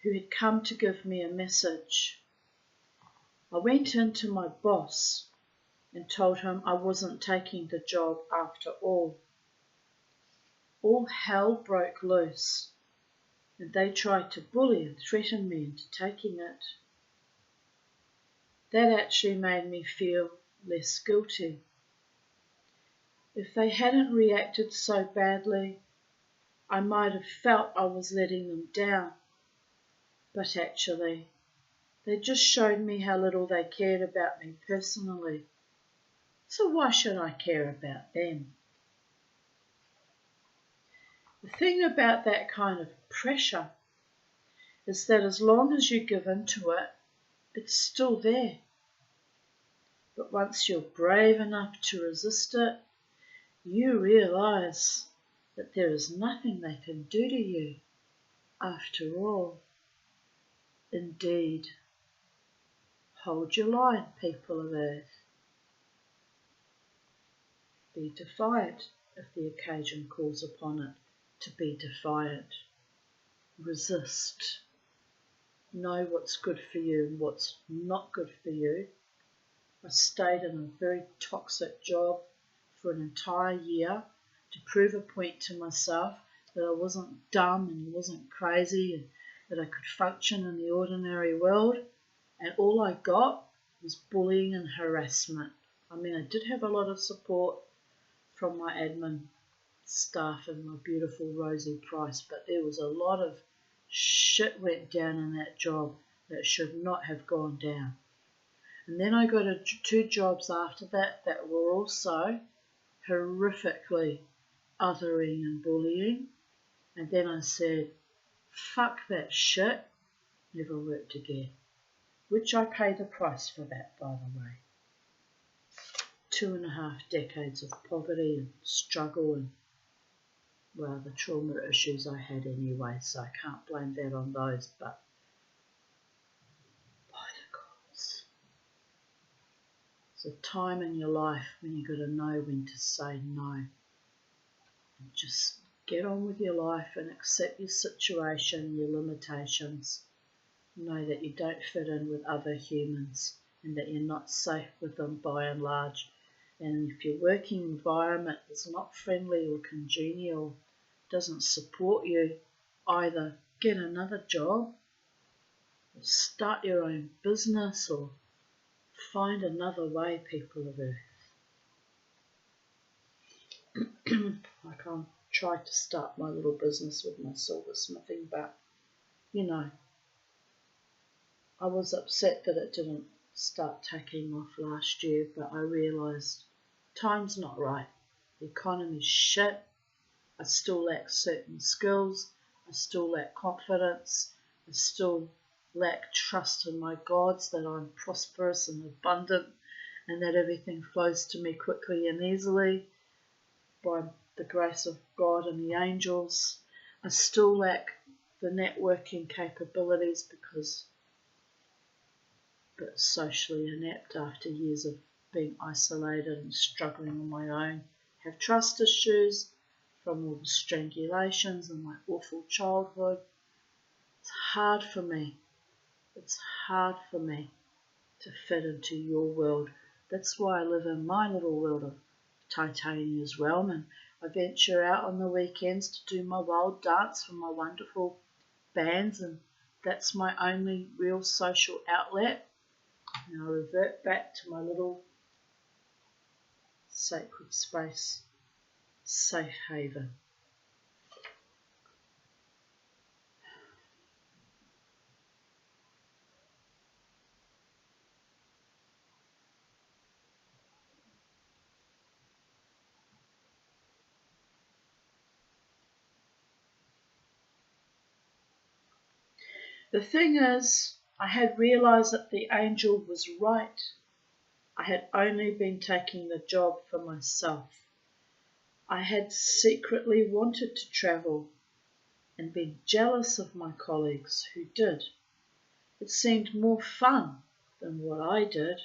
who had come to give me a message. I went in to my boss and told him I wasn't taking the job after all. All hell broke loose, and they tried to bully and threaten me into taking it. That actually made me feel less guilty. If they hadn't reacted so badly, I might have felt I was letting them down. But actually, they just showed me how little they cared about me personally. So why should I care about them? The thing about that kind of pressure is that as long as you give in to it, it's still there. But once you're brave enough to resist it, you realise that there is nothing they can do to you after all. Indeed, hold your line, people of Earth. Be defiant if the occasion calls upon it to be defiant. Resist. Know what's good for you and what's not good for you. I stayed in a very toxic job for an entire year to prove a point to myself that I wasn't dumb and wasn't crazy and that I could function in the ordinary world. And all I got was bullying and harassment. I mean, I did have a lot of support from my admin staff and my beautiful Rosie Price, but there was a lot of shit went down in that job that should not have gone down. And then I got 2 jobs after that were also horrifically othering and bullying. And then I said, fuck that shit, never worked again. Which I paid the price for that, by the way. 2.5 decades of poverty and struggle and, well, the trauma issues I had anyway, so I can't blame that on those, but by the gods. There's a time in your life when you've got to know when to say no. And just get on with your life and accept your situation, your limitations. Know that you don't fit in with other humans and that you're not safe with them by and large. And if your working environment is not friendly or congenial, doesn't support you, either get another job or start your own business or find another way, people of Earth. Like I tried to start my little business with my silversmithing, but, you know, I was upset that it didn't start taking off last year, but I realised time's not right. The economy's shit. I still lack certain skills. I still lack confidence. I still lack trust in my gods that I'm prosperous and abundant and that everything flows to me quickly and easily by the grace of God and the angels. I still lack the networking capabilities because but socially inept after years of being isolated and struggling on my own. Have trust issues from all the strangulations and my awful childhood. It's hard for me. It's hard for me to fit into your world. That's why I live in my little world of Titania's realm, and I venture out on the weekends to do my wild dance for my wonderful bands, and that's my only real social outlet. And I revert back to my little sacred space, safe haven. The thing is, I had realised that the angel was right. I had only been taking the job for myself. I had secretly wanted to travel and been jealous of my colleagues who did. It seemed more fun than what I did.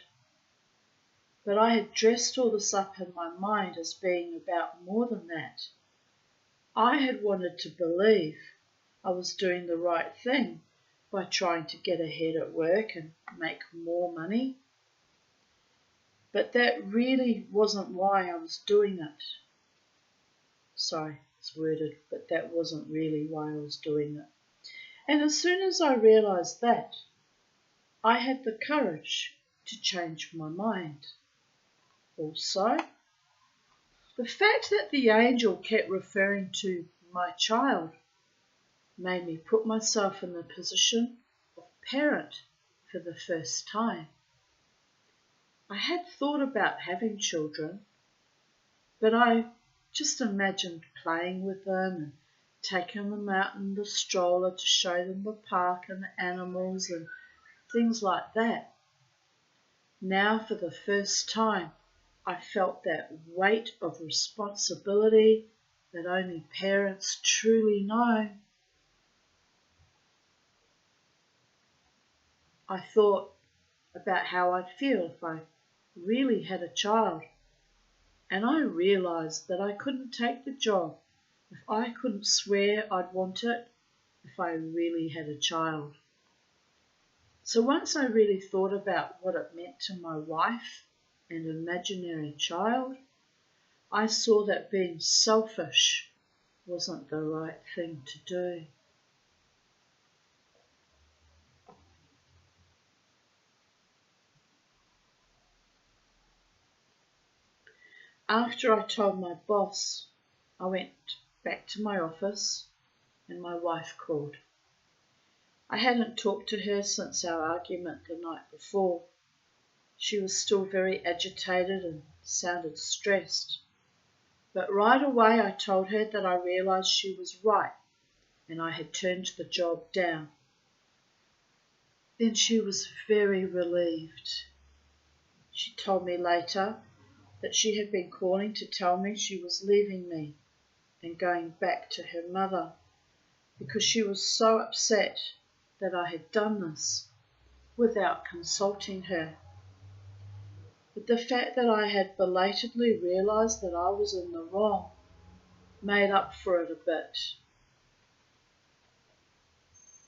But I had dressed all this up in my mind as being about more than that. I had wanted to believe I was doing the right thing by trying to get ahead at work and make more money. But that really wasn't why I was doing it. Sorry, it's worded, but that wasn't really why I was doing it. And as soon as I realised that, I had the courage to change my mind. Also, the fact that the angel kept referring to my child made me put myself in the position of parent for the first time. I had thought about having children, but I just imagined playing with them and taking them out in the stroller to show them the park and the animals and things like that. Now for the first time I felt that weight of responsibility that only parents truly know. I thought about how I'd feel if I really had a child, and I realised that I couldn't take the job if I couldn't swear I'd want it if I really had a child. So once I really thought about what it meant to my wife and imaginary child, I saw that being selfish wasn't the right thing to do. After I told my boss, I went back to my office and my wife called. I hadn't talked to her since our argument the night before. She was still very agitated and sounded stressed. But right away I told her that I realised she was right and I had turned the job down. Then she was very relieved. She told me later that she had been calling to tell me she was leaving me and going back to her mother because she was so upset that I had done this without consulting her. But the fact that I had belatedly realised that I was in the wrong made up for it a bit.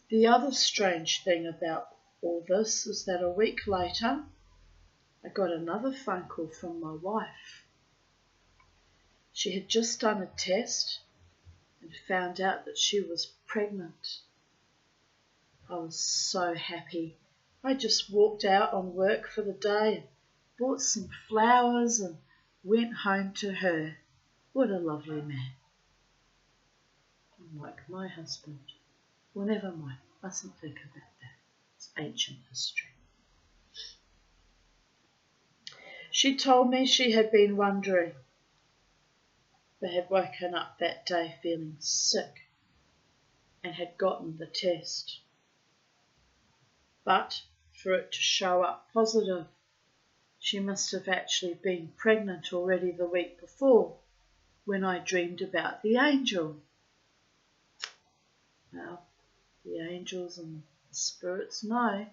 The other strange thing about all this is that a week later, I got another phone call from my wife. She had just done a test and found out that she was pregnant. I was so happy. I just walked out on work for the day and bought some flowers and went home to her. What a lovely man. Unlike my husband. Well, never mind. Mustn't think about that. It's ancient history. She told me she had been wondering, but had woken up that day feeling sick and had gotten the test. But for it to show up positive, she must have actually been pregnant already the week before when I dreamed about the angel. Well, the angels and the spirits know.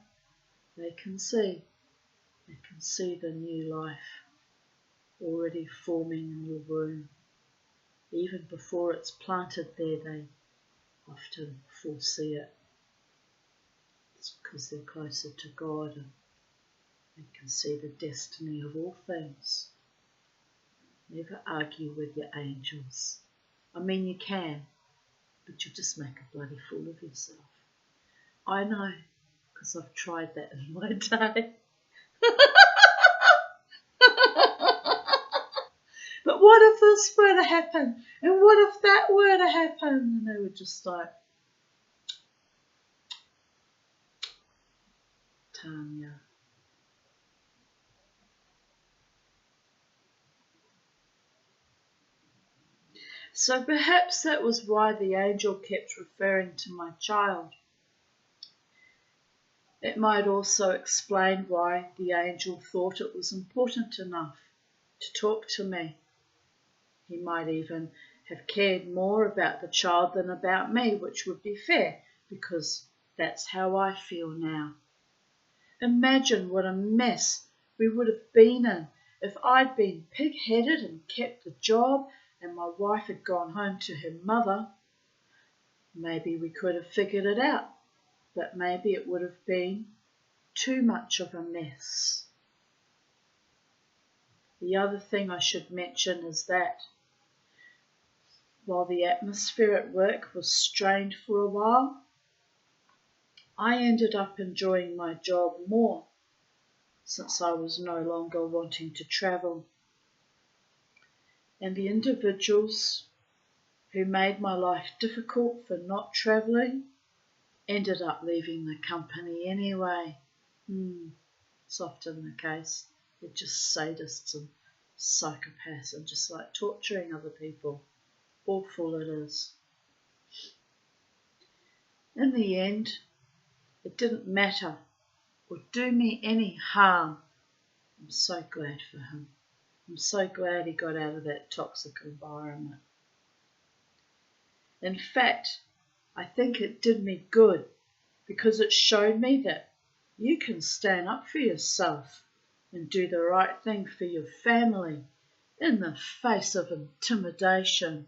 They can see. They can see the new life already forming in your womb. Even before it's planted there, they often foresee it. It's because they're closer to God and they can see the destiny of all things. Never argue with your angels. I mean, you can, but you'll just make a bloody fool of yourself. I know, because I've tried that in my day. But what if this were to happen? And what if that were to happen? And they were just like, Tanya. So perhaps that was why the angel kept referring to my child. It might also explain why the angel thought it was important enough to talk to me. He might even have cared more about the child than about me, which would be fair, because that's how I feel now. Imagine what a mess we would have been in if I'd been pig-headed and kept the job and my wife had gone home to her mother. Maybe we could have figured it out, but maybe it would have been too much of a mess. The other thing I should mention is that while the atmosphere at work was strained for a while, I ended up enjoying my job more since I was no longer wanting to travel. And the individuals who made my life difficult for not travelling ended up leaving the company anyway. It's often the case. They're just sadists and psychopaths and just like torturing other people. Awful it is. In the end, it didn't matter or do me any harm I'm so glad for him. I'm so glad he got out of that toxic environment. In fact, I think it did me good because it showed me that you can stand up for yourself and do the right thing for your family in the face of intimidation.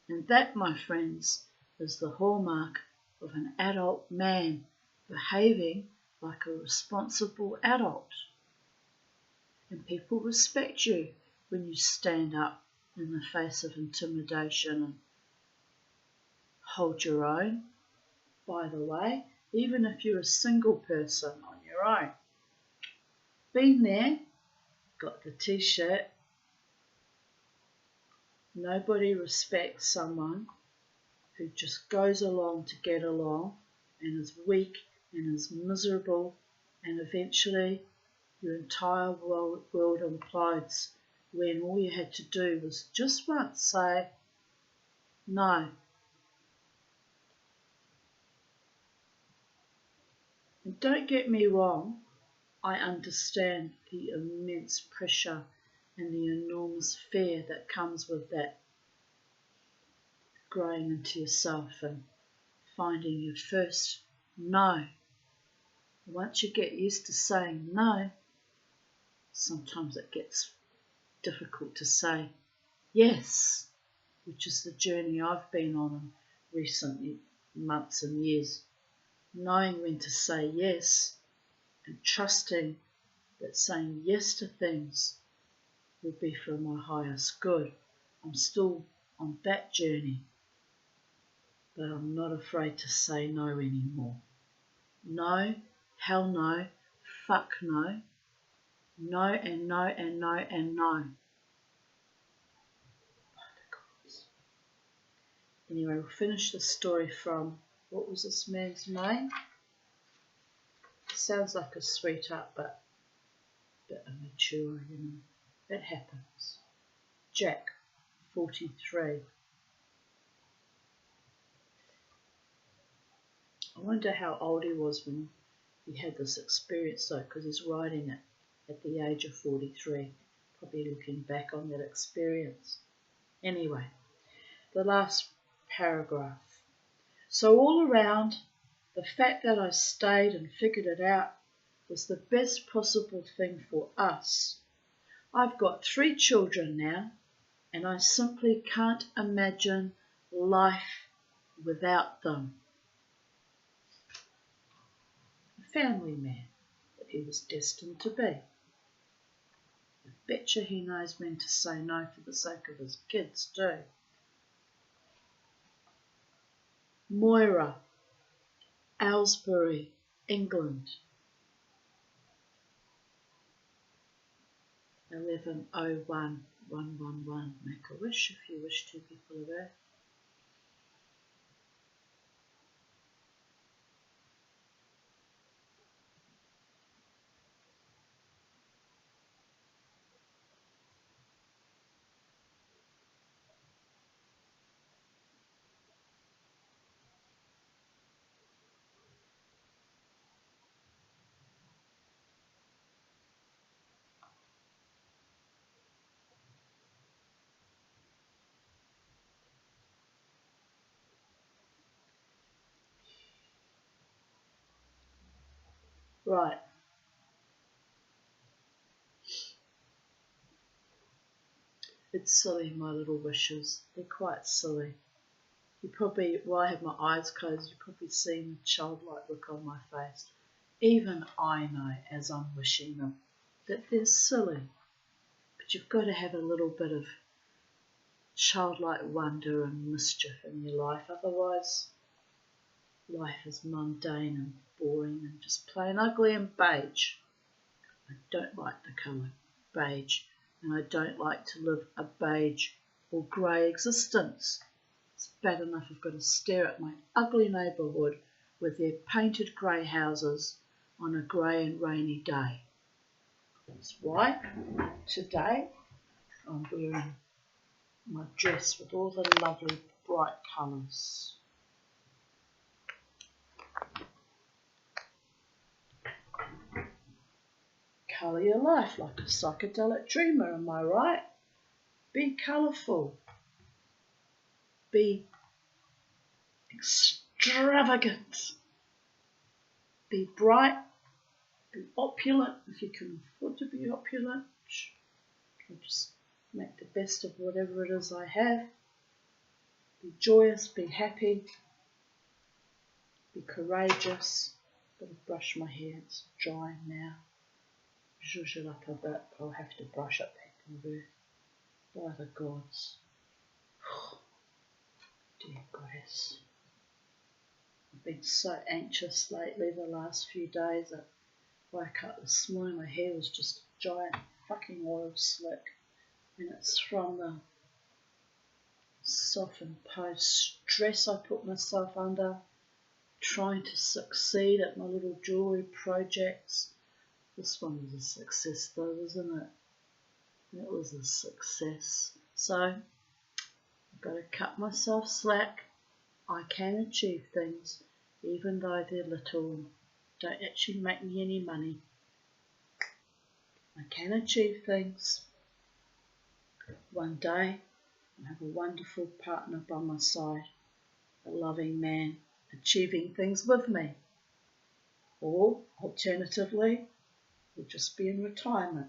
And that, my friends, is the hallmark of an adult man behaving like a responsible adult. And people respect you when you stand up in the face of intimidation and hold your own. By the way, even if you're a single person on your own. Been there, got the t-shirt. Nobody respects someone who just goes along to get along and is weak and is miserable, and eventually your entire world implodes when all you had to do was just once say no. And don't get me wrong, I understand the immense pressure and the enormous fear that comes with that, growing into yourself and finding your first no. Once you get used to saying no, sometimes it gets difficult to say yes, which is the journey I've been on in recent months and years. Knowing when to say yes and trusting that saying yes to things will be for my highest good. I'm still on that journey, but I'm not afraid to say no anymore. No, hell no, fuck no, no and no and no and no. Anyway, we'll finish the story from, what was this man's name? Sounds like a sweetheart, but a bit immature, you know. It happens. Jack, 43. I wonder how old he was when he had this experience though, because he's writing it at the age of 43, probably looking back on that experience. Anyway, the last paragraph. So all around, the fact that I stayed and figured it out was the best possible thing for us. I've got 3 children now, and I simply can't imagine life without them. A family man that he was destined to be. I betcha he knows when to say no for the sake of his kids too. Moira, Aylesbury, England. 110111. Make a wish if you wish to, people of Earth. Right. It's silly, my little wishes. They're quite silly. You probably, while I have my eyes closed, you've probably seen the childlike look on my face. Even I know, as I'm wishing them, that they're silly. But you've got to have a little bit of childlike wonder and mischief in your life. Otherwise, life is mundane and boring and just plain ugly and beige. I don't like the colour beige, and I don't like to live a beige or grey existence. It's bad enough I've got to stare at my ugly neighbourhood with their painted grey houses on a grey and rainy day. That's why today I'm wearing my dress with all the lovely bright colours. colour your life like a psychedelic dreamer, am I right? Be colourful. Be extravagant. Be bright. Be opulent if you can afford to be opulent. I'll just make the best of whatever it is I have. Be joyous, be happy, be courageous. Got to brush my hair, it's dry now. Zhuzh it up a bit, I'll have to brush it back in birth. By the gods. Dear grace. I've been so anxious lately the last few days. I woke up this morning, my hair was just a giant fucking oil slick. And it's from the self-imposed stress I put myself under, trying to succeed at my little jewellery projects. This one was a success though, wasn't it? It was a success. So, I've got to cut myself slack. I can achieve things, even though they're little and don't actually make me any money. I can achieve things. One day, I'll have a wonderful partner by my side, a loving man, achieving things with me. Or, alternatively, we'll just be in retirement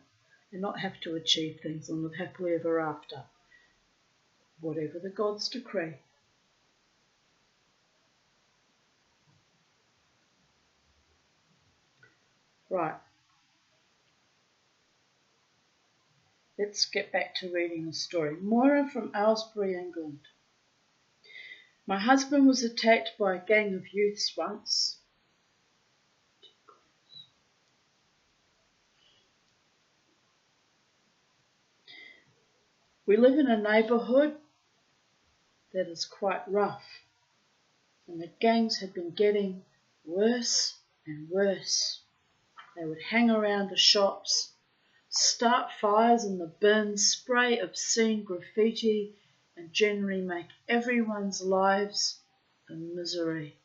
and not have to achieve things and live happily ever after. Whatever the gods decree. Right. Let's get back to reading the story. Moira from Aylesbury, England. My husband was attacked by a gang of youths once. We live in a neighbourhood that is quite rough, and the gangs have been getting worse and worse. They would hang around the shops, start fires in the bins, spray obscene graffiti, and generally make everyone's lives a misery.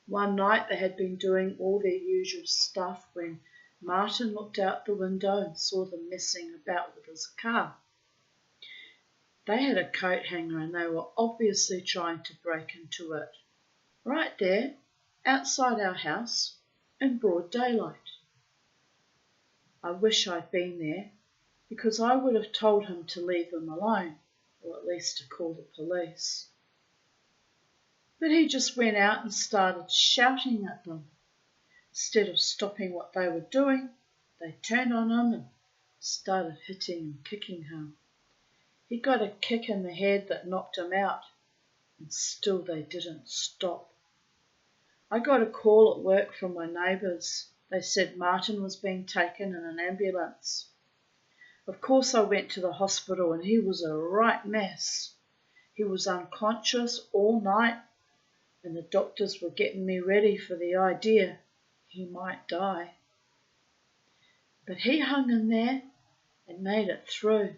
One night they had been doing all their usual stuff when Martin looked out the window and saw them messing about with his car. They had a coat hanger and they were obviously trying to break into it. Right there, outside our house, in broad daylight. I wish I'd been there, because I would have told him to leave them alone, or at least to call the police. But he just went out and started shouting at them. Instead of stopping what they were doing, they turned on him and started hitting and kicking him. He got a kick in the head that knocked him out, and still they didn't stop. I got a call at work from my neighbours. They said Martin was being taken in an ambulance. Of course I went to the hospital and he was a right mess. He was unconscious all night and the doctors were getting me ready for the idea he might die. But he hung in there and made it through.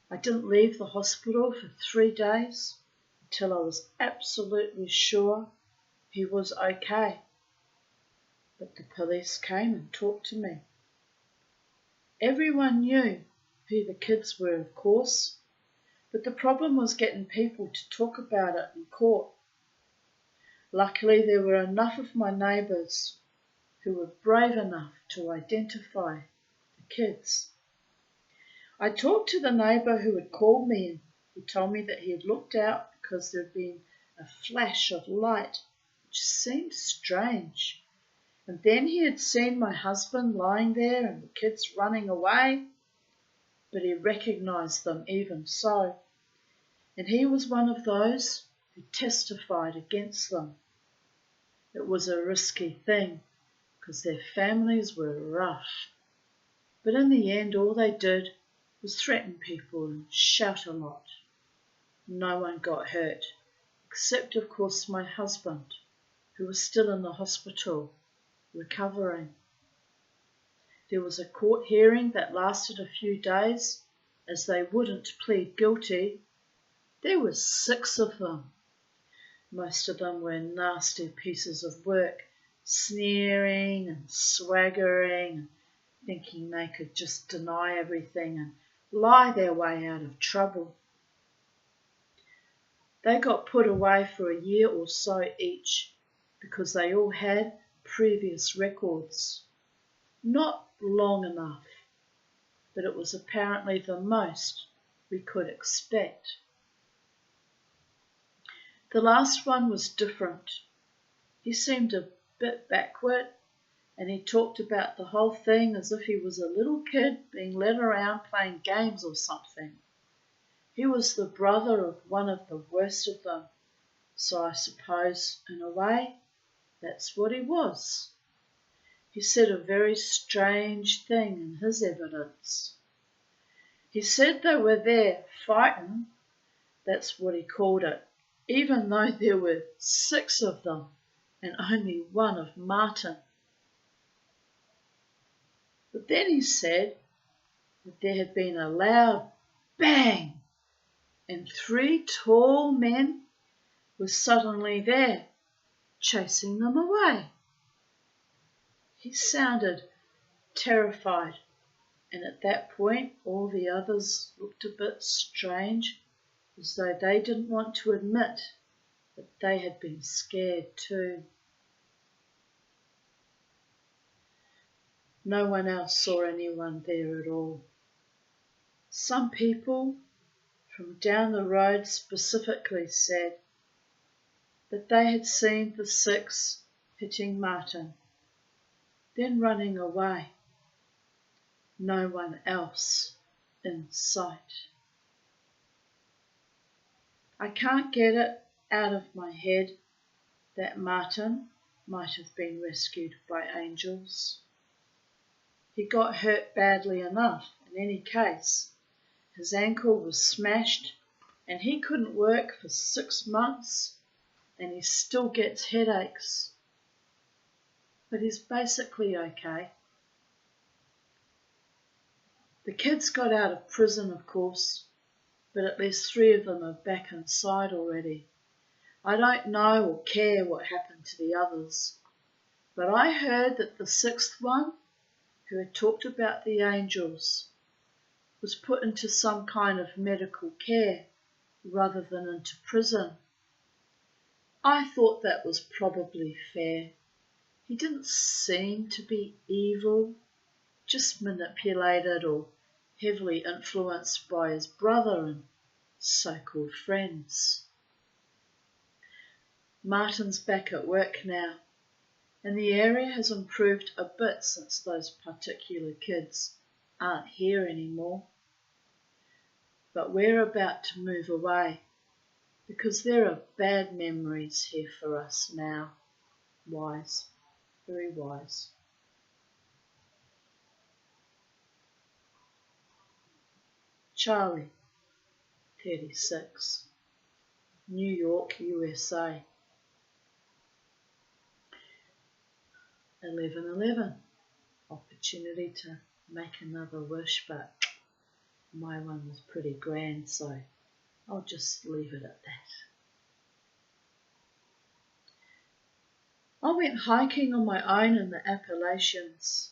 I didn't leave the hospital for 3 days until I was absolutely sure he was okay. But the police came and talked to me. Everyone knew who the kids were, of course, but the problem was getting people to talk about it in court. Luckily, there were enough of my neighbours who were brave enough to identify the kids. I talked to the neighbour who had called me and he told me that he had looked out because there had been a flash of light which seemed strange. And then he had seen my husband lying there and the kids running away, but he recognised them even so. And he was one of those who testified against them. It was a risky thing because their families were rough. But in the end, all they did was threaten people and shout a lot. No one got hurt, except of course my husband, who was still in the hospital, recovering. There was a court hearing that lasted a few days, as they wouldn't plead guilty. There were 6 of them. Most of them were nasty pieces of work, sneering and swaggering, thinking they could just deny everything and lie their way out of trouble. They got put away for a year or so each because they all had previous records. Not long enough, but it was apparently the most we could expect. The last one was different. He seemed a bit backward, and he talked about the whole thing as if he was a little kid being led around playing games or something. He was the brother of one of the worst of them, so I suppose, in a way, that's what he was. He said a very strange thing in his evidence. He said they were there fighting, that's what he called it, even though there were 6 of them and only one of Martin. But then he said that there had been a loud bang and 3 tall men were suddenly there, chasing them away. He sounded terrified, and at that point all the others looked a bit strange, as though they didn't want to admit that they had been scared too. No one else saw anyone there at all. Some people from down the road specifically said that they had seen the 6 hitting Martin, then running away. No one else in sight. I can't get it out of my head that Martin might have been rescued by angels. He got hurt badly enough in any case. His ankle was smashed and he couldn't work for 6 months and he still gets headaches. But he's basically okay. The kids got out of prison, of course, but at least 3 of them are back inside already. I don't know or care what happened to the others, but I heard that the 6th one, who had talked about the angels, was put into some kind of medical care rather than into prison. I thought that was probably fair. He didn't seem to be evil, just manipulated or heavily influenced by his brother and so-called friends. Martin's back at work now, and the area has improved a bit since those particular kids aren't here anymore. But we're about to move away because there are bad memories here for us now. Wise, very wise. Charlie, 36, New York, USA. 11:11. Opportunity to make another wish, but my one was pretty grand, so I'll just leave it at that. I went hiking on my own in the Appalachians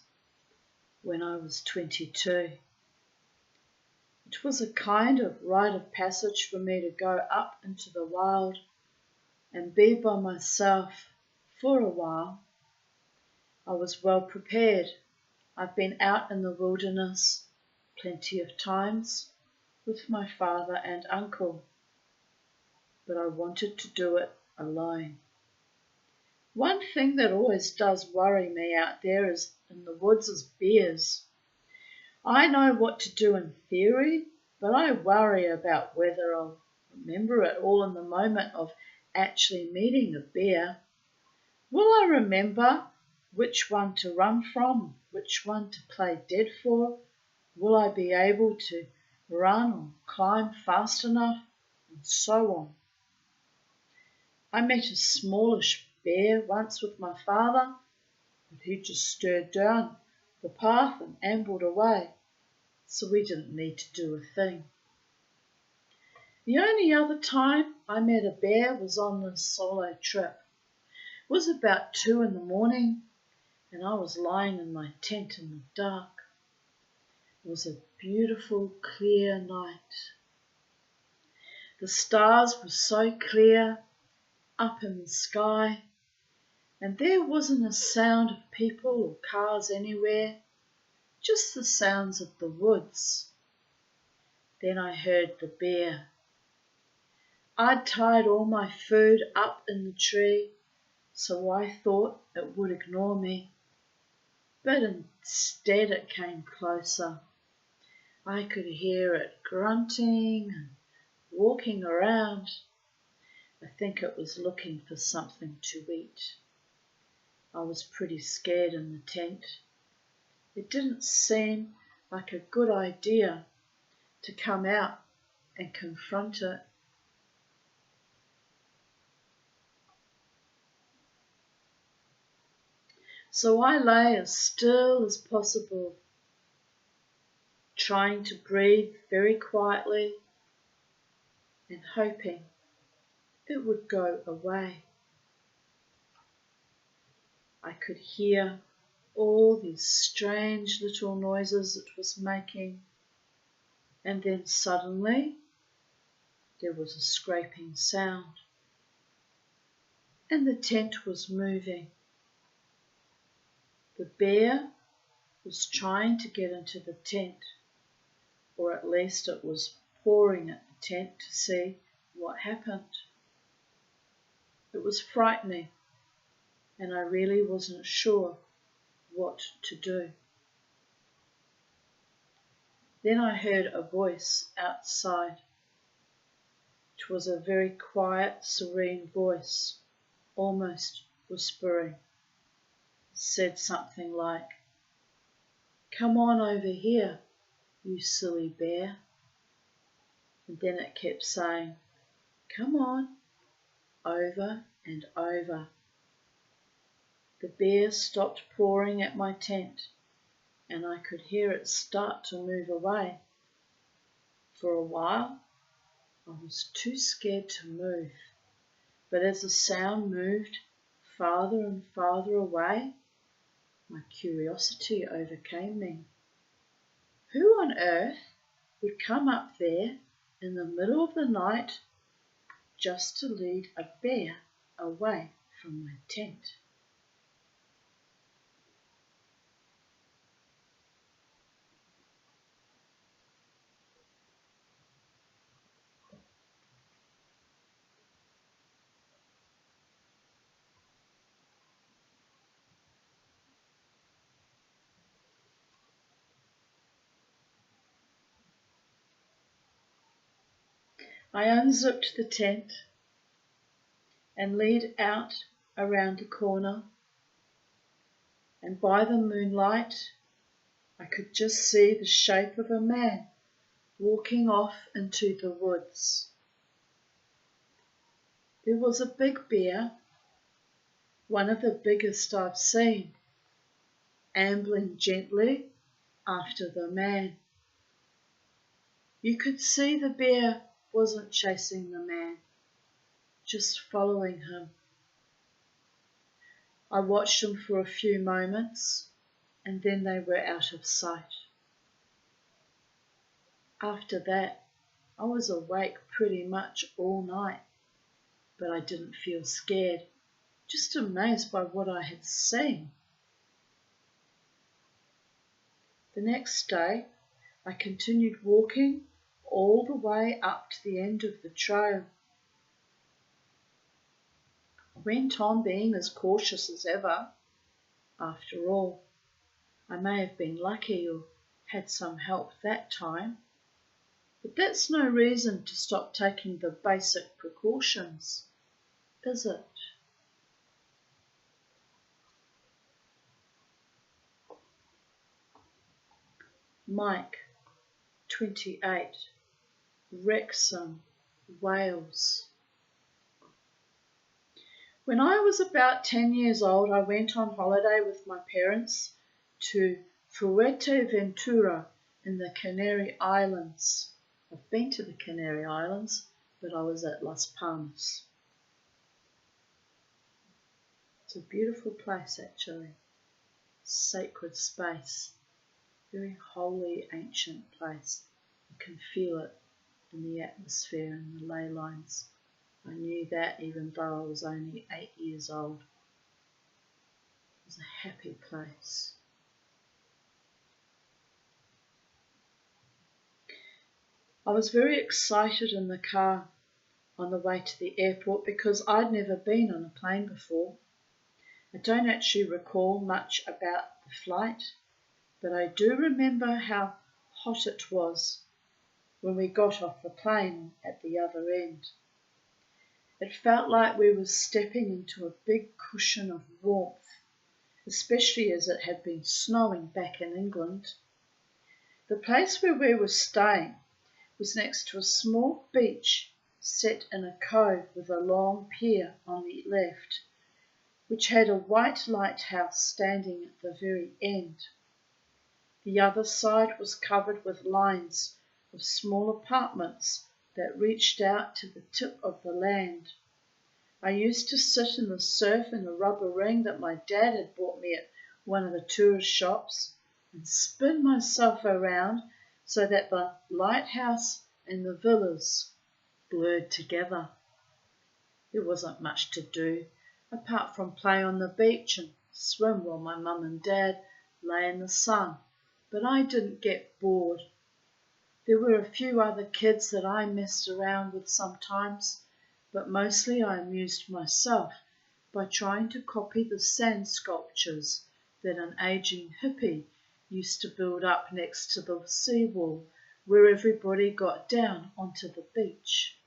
when I was 22. It was a kind of rite of passage for me to go up into the wild and be by myself for a while. I was well prepared. I've been out in the wilderness plenty of times with my father and uncle, but I wanted to do it alone. One thing that always does worry me out there is in the woods is bears. I know what to do in theory, but I worry about whether I'll remember it all in the moment of actually meeting a bear. Will I remember which one to run from, which one to play dead for? Will I be able to run or climb fast enough? And so on. I met a smallish bear once with my father, but he just stared down the path and ambled away, so we didn't need to do a thing. The only other time I met a bear was on this solo trip. It was about 2 in the morning, and I was lying in my tent in the dark. It was a beautiful, clear night. The stars were so clear up in the sky, and there wasn't a sound of people or cars anywhere, just the sounds of the woods. Then I heard the bear. I'd tied all my food up in the tree, so I thought it would ignore me. But instead it came closer. I could hear it grunting and walking around. I think it was looking for something to eat. I was pretty scared in the tent. It didn't seem like a good idea to come out and confront it. So I lay as still as possible, trying to breathe very quietly and hoping it would go away. I could hear all these strange little noises it was making, and then suddenly there was a scraping sound, and the tent was moving. The bear was trying to get into the tent, or at least it was pawing at the tent to see what happened. It was frightening, and I really wasn't sure what to do. Then I heard a voice outside. It was a very quiet, serene voice, almost whispering. It said something like, "Come on over here, you silly bear." And then it kept saying, "Come on," over and over. The bear stopped pawing at my tent, and I could hear it start to move away. For a while, I was too scared to move, but as the sound moved farther and farther away, my curiosity overcame me. Who on earth would come up there in the middle of the night just to lead a bear away from my tent? I unzipped the tent and leaned out around the corner, and by the moonlight I could just see the shape of a man walking off into the woods. There was a big bear, one of the biggest I've seen, ambling gently after the man. You could see the bear wasn't chasing the man, just following him. I watched them for a few moments, and then they were out of sight. After that, I was awake pretty much all night, but I didn't feel scared, just amazed by what I had seen. The next day, I continued walking all the way up to the end of the trail. I went on being as cautious as ever. After all, I may have been lucky or had some help that time, but that's no reason to stop taking the basic precautions, is it? Mike, 28, Wrexham, Wales. When I was about 10 years old, I went on holiday with my parents to Fuerteventura in the Canary Islands. I've been to the Canary Islands, but I was at Las Palmas. It's a beautiful place actually, sacred space, very holy, ancient place. You can feel it in the atmosphere and the ley lines. I knew that even though I was only 8 years old. It was a happy place. I was very excited in the car on the way to the airport because I'd never been on a plane before. I don't actually recall much about the flight, but I do remember how hot it was when we got off the plane at the other end. It felt like we were stepping into a big cushion of warmth, especially as it had been snowing back in England. The place where we were staying was next to a small beach set in a cove with a long pier on the left, which had a white lighthouse standing at the very end. The other side was covered with lines of small apartments that reached out to the tip of the land. I used to sit in the surf in a rubber ring that my dad had bought me at one of the tourist shops and spin myself around so that the lighthouse and the villas blurred together. There wasn't much to do apart from play on the beach and swim while my mum and dad lay in the sun, but I didn't get bored. There were a few other kids that I messed around with sometimes, but mostly I amused myself by trying to copy the sand sculptures that an aging hippie used to build up next to the seawall where everybody got down onto the beach.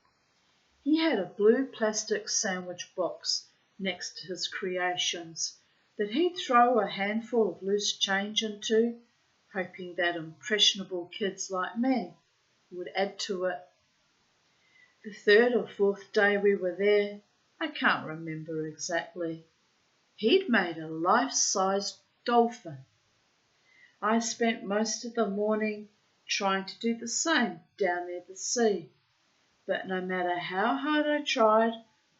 He had a blue plastic sandwich box next to his creations that he'd throw a handful of loose change into, hoping that impressionable kids like me would add to it. The third or fourth day we were there, I can't remember exactly, he'd made a life-sized dolphin. I spent most of the morning trying to do the same down near the sea, but no matter how hard I tried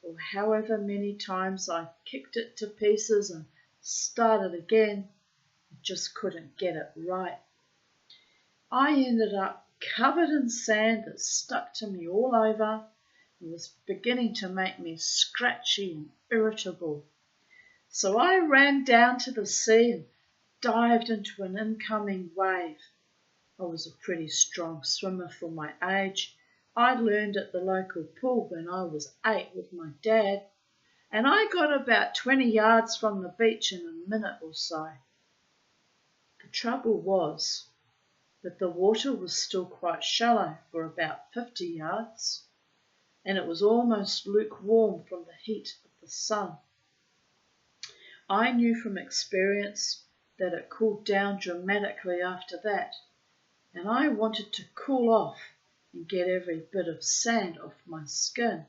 or however many times I kicked it to pieces and started again, I just couldn't get it right. I ended up covered in sand that stuck to me all over and was beginning to make me scratchy and irritable. So I ran down to the sea and dived into an incoming wave. I was a pretty strong swimmer for my age. I learned at the local pool when I was 8 with my dad, and I got about 20 yards from the beach in a minute or so. The trouble was that the water was still quite shallow for about 50 yards, and it was almost lukewarm from the heat of the sun. I knew from experience that it cooled down dramatically after that, and I wanted to cool off and get every bit of sand off my skin.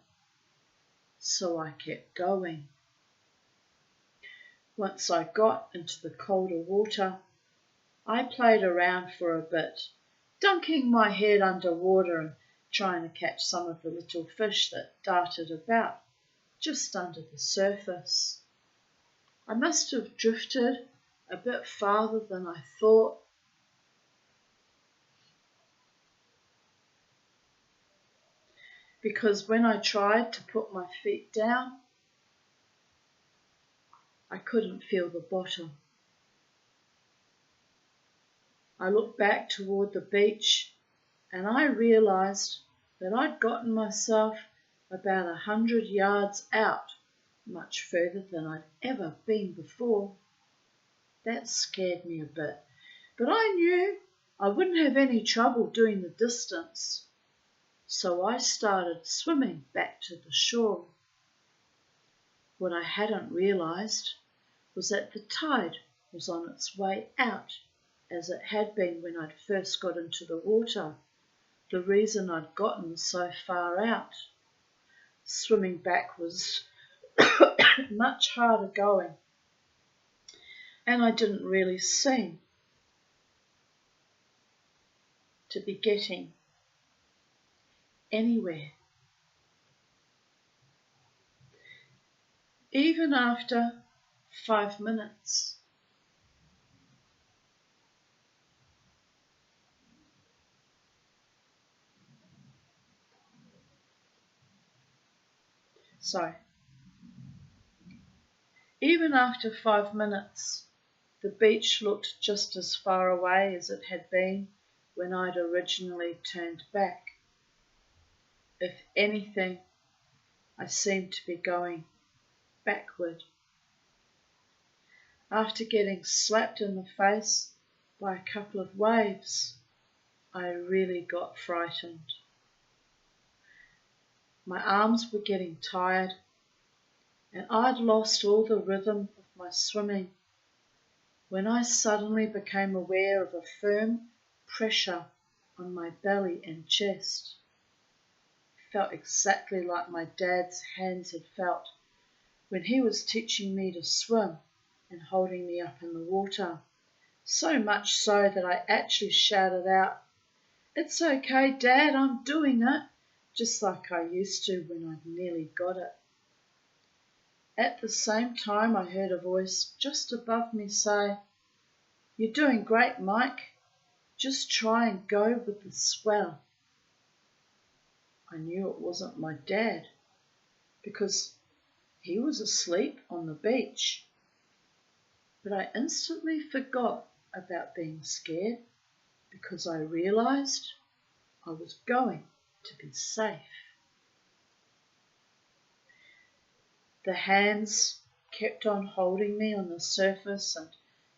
So I kept going. Once I got into the colder water, I played around for a bit, dunking my head underwater and trying to catch some of the little fish that darted about just under the surface. I must have drifted a bit farther than I thought, because when I tried to put my feet down, I couldn't feel the bottom. I looked back toward the beach and I realised that I'd gotten myself about 100 yards out, much further than I'd ever been before. That scared me a bit, but I knew I wouldn't have any trouble doing the distance. So I started swimming back to the shore. What I hadn't realised was that the tide was on its way out, as it had been when I'd first got into the water, the reason I'd gotten so far out. Swimming back was much harder going, and I didn't really seem to be getting anywhere. Even after 5 minutes. So, even after 5 minutes, the beach looked just as far away as it had been when I'd originally turned back. If anything, I seemed to be going backward. After getting slapped in the face by a couple of waves, I really got frightened. My arms were getting tired, and I'd lost all the rhythm of my swimming when I suddenly became aware of a firm pressure on my belly and chest. It felt exactly like my dad's hands had felt when he was teaching me to swim and holding me up in the water. So much so that I actually shouted out, "It's okay, Dad, I'm doing it," just like I used to when I'd nearly got it. At the same time, I heard a voice just above me say, "You're doing great, Mike. Just try and go with the swell." I knew it wasn't my dad because he was asleep on the beach. But I instantly forgot about being scared because I realised I was going to be safe. The hands kept on holding me on the surface and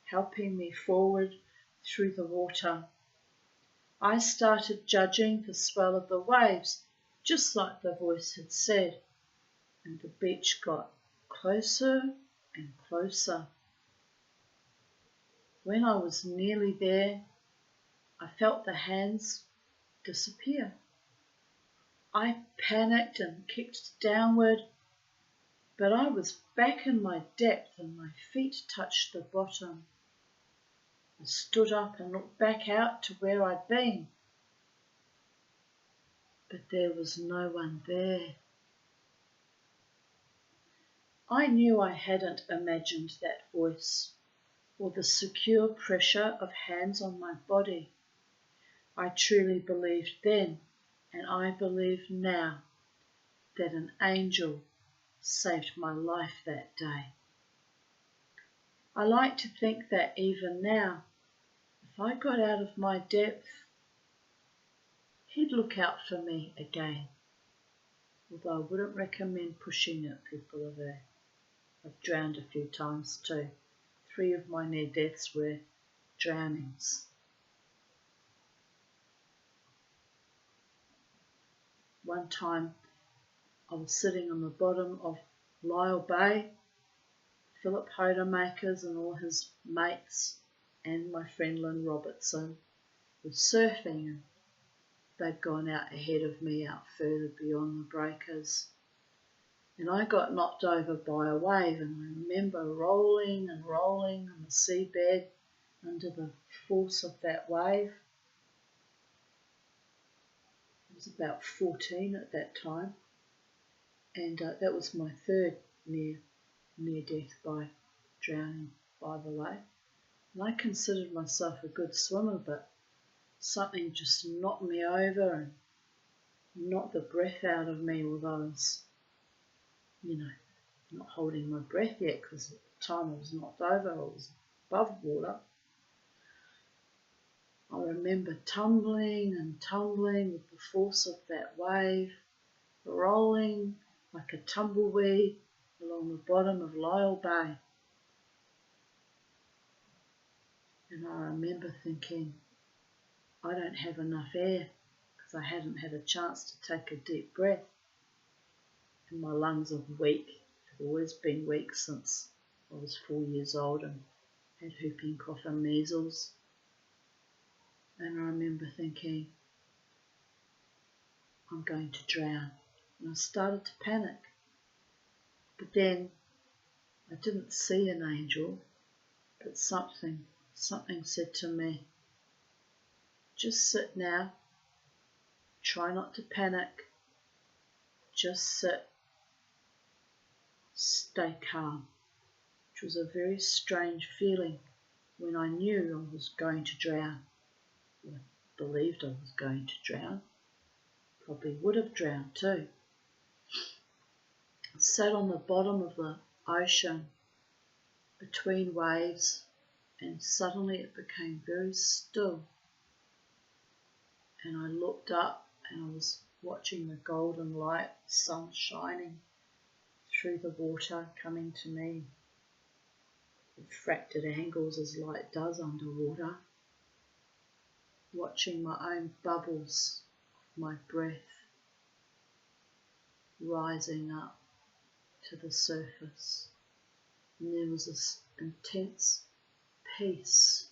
helping me forward through the water. I started judging the swell of the waves, just like the voice had said, and the beach got closer and closer. When I was nearly there, I felt the hands disappear. I panicked and kicked downward, but I was back in my depth and my feet touched the bottom. I stood up and looked back out to where I'd been, but there was no one there. I knew I hadn't imagined that voice or the secure pressure of hands on my body. I truly believed then, and I believe now, that an angel saved my life that day. I like to think that even now, if I got out of my depth, he'd look out for me again. Although I wouldn't recommend pushing it, people of Earth. I've drowned a few times too. 3 of my near deaths were drownings. One time I was sitting on the bottom of Lyle Bay, Philip Hodemakers and all his mates and my friend Lynn Robertson were surfing, and they'd gone out ahead of me out further beyond the breakers. And I got knocked over by a wave, and I remember rolling and rolling on the seabed under the force of that wave. I was about 14 at that time, and that was my third near death by drowning, by the way. And I considered myself a good swimmer, but something just knocked me over and knocked the breath out of me, although I was, not holding my breath yet, because at the time I was knocked over, I was above water. I remember tumbling and tumbling with the force of that wave, rolling like a tumbleweed along the bottom of Lyle Bay. And I remember thinking, I don't have enough air, because I hadn't had a chance to take a deep breath. And my lungs are weak. They've always been weak since I was 4 years old and had whooping cough and measles. And I remember thinking, I'm going to drown. And I started to panic. But then I didn't see an angel, but something said to me, just sit now, try not to panic, just sit, stay calm. which was a very strange feeling when I knew I was going to drown. I believed I was going to drown. Probably would have drowned too. I sat on the bottom of the ocean between waves, and suddenly it became very still. And I looked up and I was watching the golden light, sun shining through the water, coming to me at fractured angles as light does underwater, watching my own bubbles of my breath rising up to the surface. And there was this intense peace,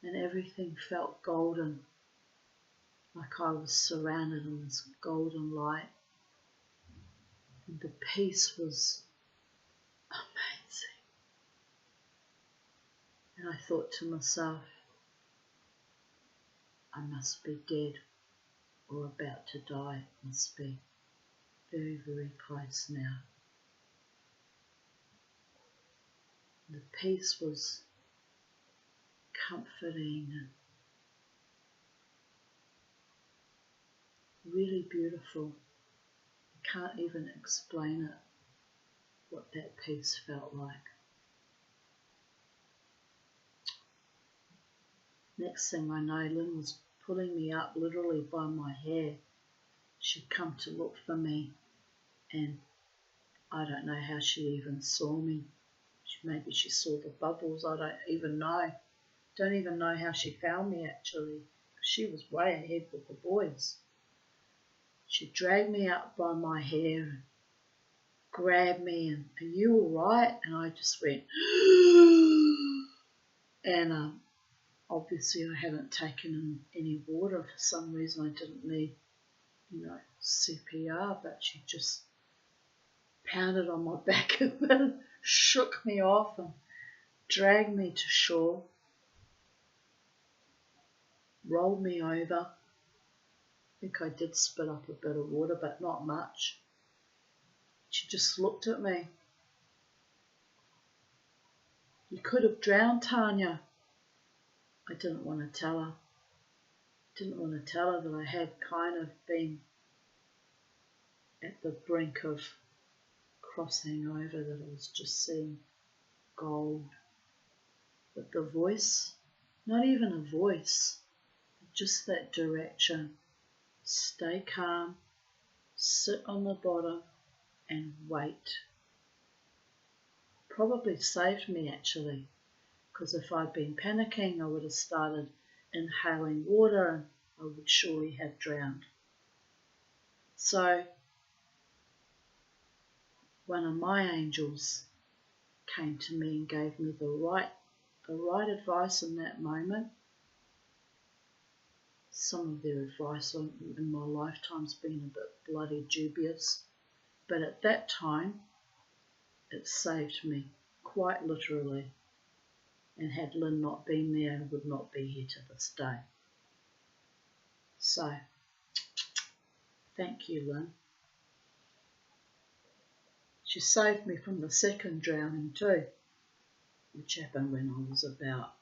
and everything felt golden, like I was surrounded in this golden light. And the peace was amazing. And I thought to myself, I must be dead or about to die. It must be very, very close now. The peace was comforting and really beautiful. I can't even explain it, what that peace felt like. Next thing I know, Lynn was pulling me up literally by my hair. She'd come to look for me, and I don't know how she even saw me. Maybe she saw the bubbles, I don't even know. Don't even know how she found me actually. She was way ahead with the boys. She dragged me up by my hair and grabbed me and, "Are you alright?" And I just went, and obviously I hadn't taken in any water. For some reason I didn't need, CPR, but she just pounded on my back a bit, shook me off and dragged me to shore, rolled me over. I think I did spit up a bit of water, but not much. She just looked at me. "You could have drowned, Tanya." I didn't want to tell her. Didn't want to tell her that I had kind of been at the brink of crossing over, that I was just seeing gold. But the voice, not even a voice, just that direction. Stay calm, sit on the bottom and wait. Probably saved me actually, because if I'd been panicking I would have started inhaling water and I would surely have drowned. So one of my angels came to me and gave me the right advice in that moment. Some of their advice in my lifetime's been a bit bloody dubious, but at that time it saved me, quite literally. And had Lynn not been there, I would not be here to this day. So, thank you, Lynn. She saved me from the second drowning too, which happened when I was about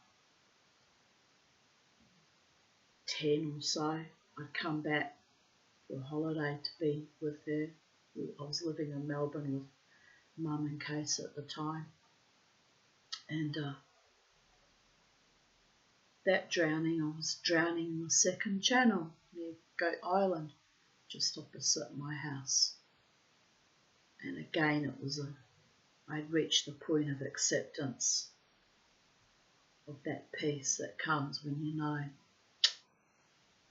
10 or so. I'd come back for a holiday to be with her. I was living in Melbourne with Mum and Case at the time. And that drowning, I was drowning in the second channel near Goat Island, just opposite my house. And again, I'd reached the point of acceptance of that peace that comes when you know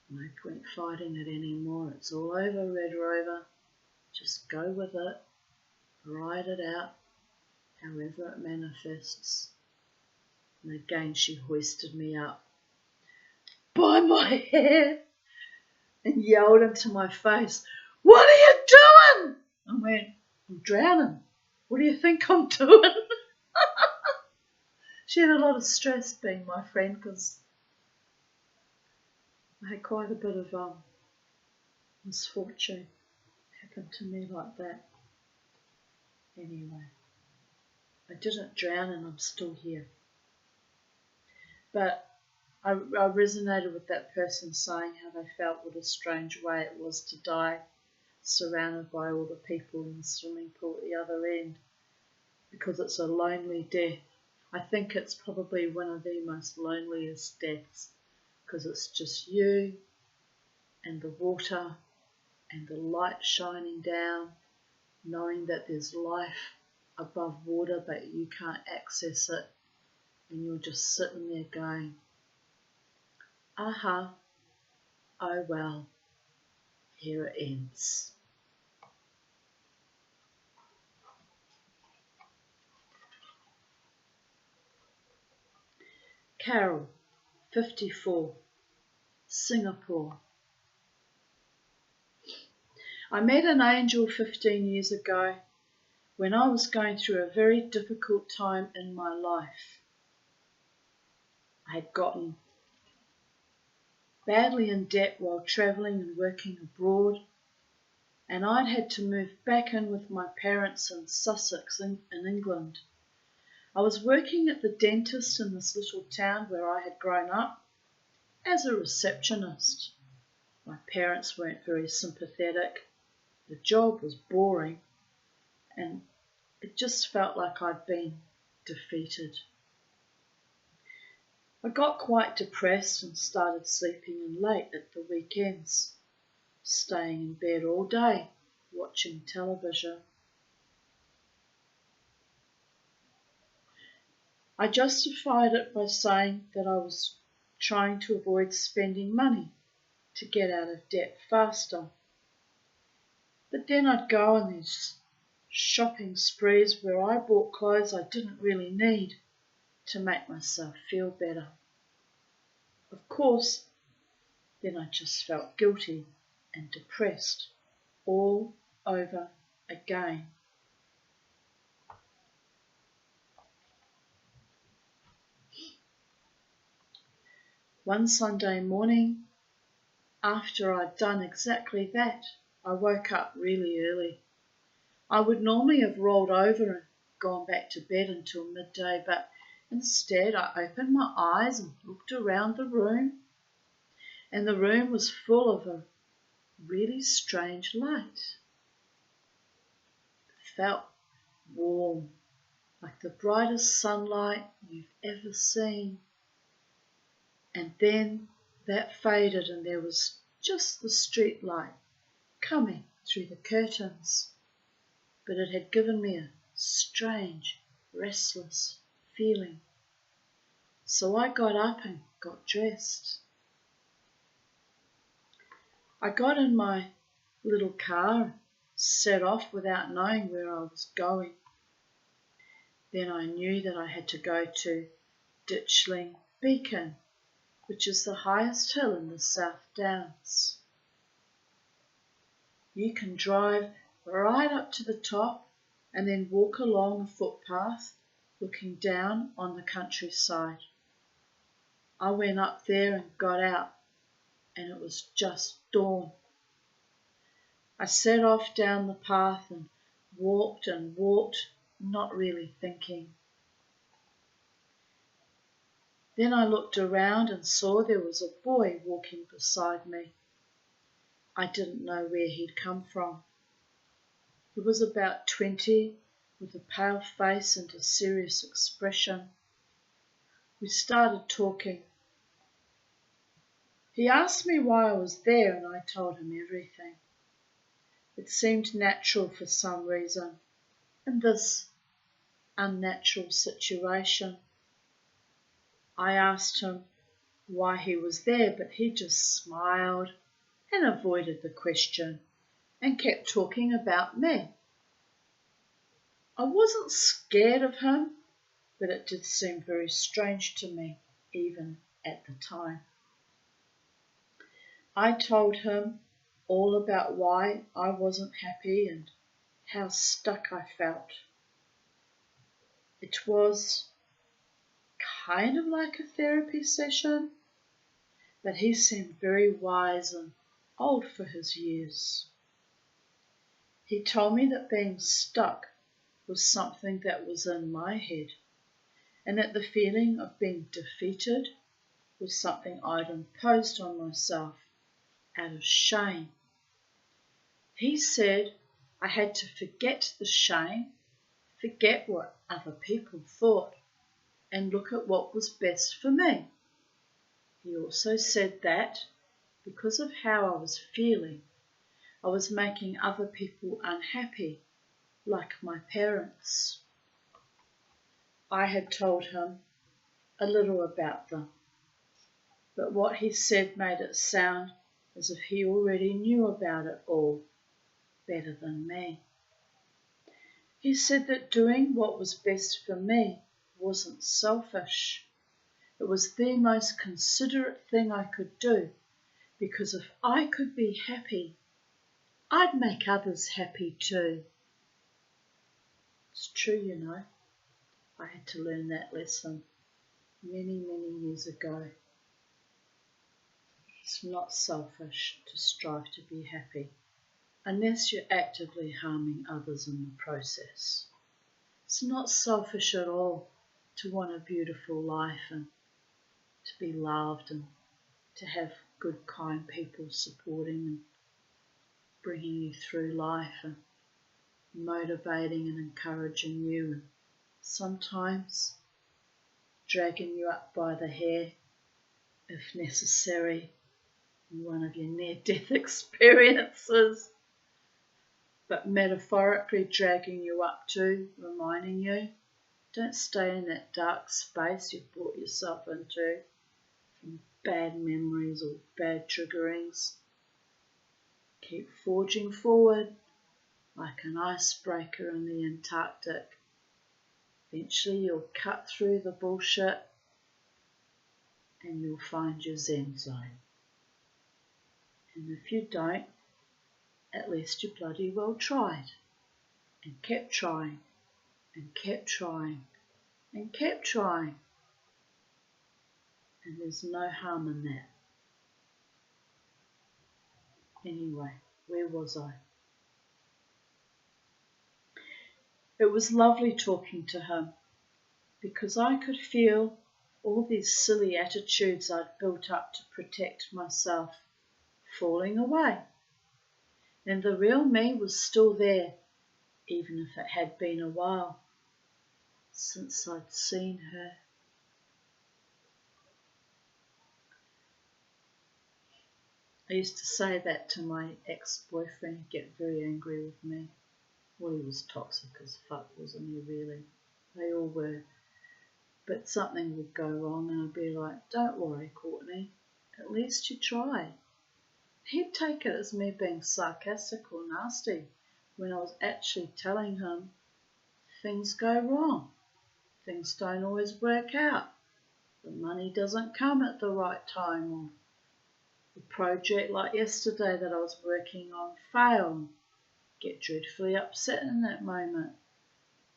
no point fighting it anymore. It's all over, Red Rover. Just go with it, ride it out, however it manifests. And again, she hoisted me up by my hair and yelled into my face, "What are you doing?" I went, "I'm drowning. What do you think I'm doing?" She had a lot of stress being my friend, because I had quite a bit of misfortune happen to me like that. Anyway, I didn't drown and I'm still here. But I resonated with that person saying how they felt what a strange way it was to die surrounded by all the people in the swimming pool at the other end, because it's a lonely death. I think it's probably one of the most loneliest deaths because it's just you and the water and the light shining down, knowing that there's life above water but you can't access it, and you're just sitting there going, aha, oh well, here it ends. Carol, 54, Singapore. I met an angel 15 years ago when I was going through a very difficult time in my life. I had gotten badly in debt while travelling and working abroad, and I'd had to move back in with my parents in Sussex in England. I was working at the dentist in this little town where I had grown up as a receptionist. My parents weren't very sympathetic. The job was boring, and it just felt like I'd been defeated. I got quite depressed and started sleeping in late at the weekends, staying in bed all day, watching television. I justified it by saying that I was trying to avoid spending money to get out of debt faster. But then I'd go on these shopping sprees where I bought clothes I didn't really need to make myself feel better. Of course, then I just felt guilty and depressed all over again. One Sunday morning, after I'd done exactly that, I woke up really early. I would normally have rolled over and gone back to bed until midday, but instead I opened my eyes and looked around the room, and the room was full of a really strange light. It felt warm, like the brightest sunlight you've ever seen. And then that faded and there was just the street light coming through the curtains. But it had given me a strange, restless feeling. So I got up and got dressed. I got in my little car and set off without knowing where I was going. Then I knew that I had to go to Ditchling Beacon, which is the highest hill in the South Downs. You can drive right up to the top and then walk along a footpath looking down on the countryside. I went up there and got out, and it was just dawn. I set off down the path and walked, not really thinking. Then I looked around and saw there was a boy walking beside me. I didn't know where he'd come from. He was about 20, with a pale face and a serious expression. We started talking. He asked me why I was there and I told him everything. It seemed natural for some reason in this unnatural situation. I asked him why he was there, but he just smiled and avoided the question and kept talking about me. I wasn't scared of him, but it did seem very strange to me, even at the time. I told him all about why I wasn't happy and how stuck I felt. It was kind of like a therapy session, but he seemed very wise and old for his years. He told me that being stuck was something that was in my head, and that the feeling of being defeated was something I'd imposed on myself out of shame. He said I had to forget the shame, forget what other people thought, and look at what was best for me. He also said that because of how I was feeling, I was making other people unhappy, like my parents. I had told him a little about them, but what he said made it sound as if he already knew about it all better than me. He said that doing what was best for me wasn't selfish. It was the most considerate thing I could do, because if I could be happy, I'd make others happy too. It's true, you know. I had to learn that lesson many, many years ago. It's not selfish to strive to be happy, unless you're actively harming others in the process. It's not selfish at all to want a beautiful life and to be loved and to have good, kind people supporting and bringing you through life and motivating and encouraging you, and sometimes dragging you up by the hair if necessary in one of your near-death experiences, but metaphorically dragging you up too, reminding you, don't stay in that dark space you've brought yourself into from bad memories or bad triggerings. Keep forging forward like an icebreaker in the Antarctic. Eventually you'll cut through the bullshit and you'll find your Zen zone. And if you don't, at least you bloody well tried, and kept trying, and kept trying, and kept trying. And there's no harm in that. Anyway, where was I? It was lovely talking to him, because I could feel all these silly attitudes I'd built up to protect myself falling away. And the real me was still there, even if it had been a while since I'd seen her. I used to say that to my ex-boyfriend. He'd get very angry with me. Well, he was toxic as fuck, wasn't he, really? They all were. But something would go wrong and I'd be like, don't worry, Courtney, at least you tried. He'd take it as me being sarcastic or nasty when I was actually telling him things go wrong. Things don't always work out. The money doesn't come at the right time, or the project like yesterday that I was working on failed. Get dreadfully upset in that moment.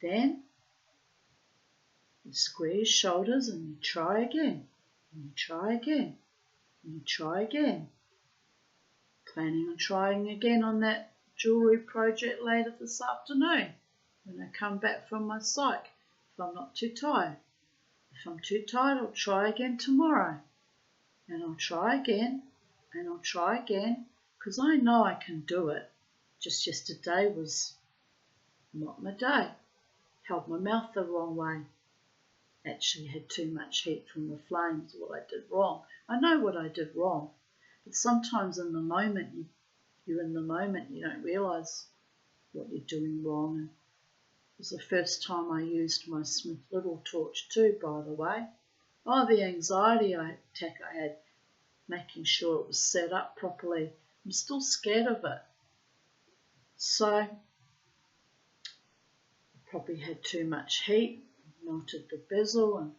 Then you square your shoulders and you try again, and you try again, and you try again. Planning on trying again on that jewellery project later this afternoon when I come back from my psych, if I'm not too tired. If I'm too tired, I'll try again tomorrow. And I'll try again, and I'll try again, because I know I can do it. Just yesterday was not my day. Held my mouth the wrong way. Actually had too much heat from the flames, what I did wrong. I know what I did wrong, but sometimes in the moment, you're in the moment, you don't realise what you're doing wrong. And it was the first time I used my Smith Little torch too, by the way. Oh, the anxiety attack I had, making sure it was set up properly. I'm still scared of it. So, I probably had too much heat, melted the bezel, and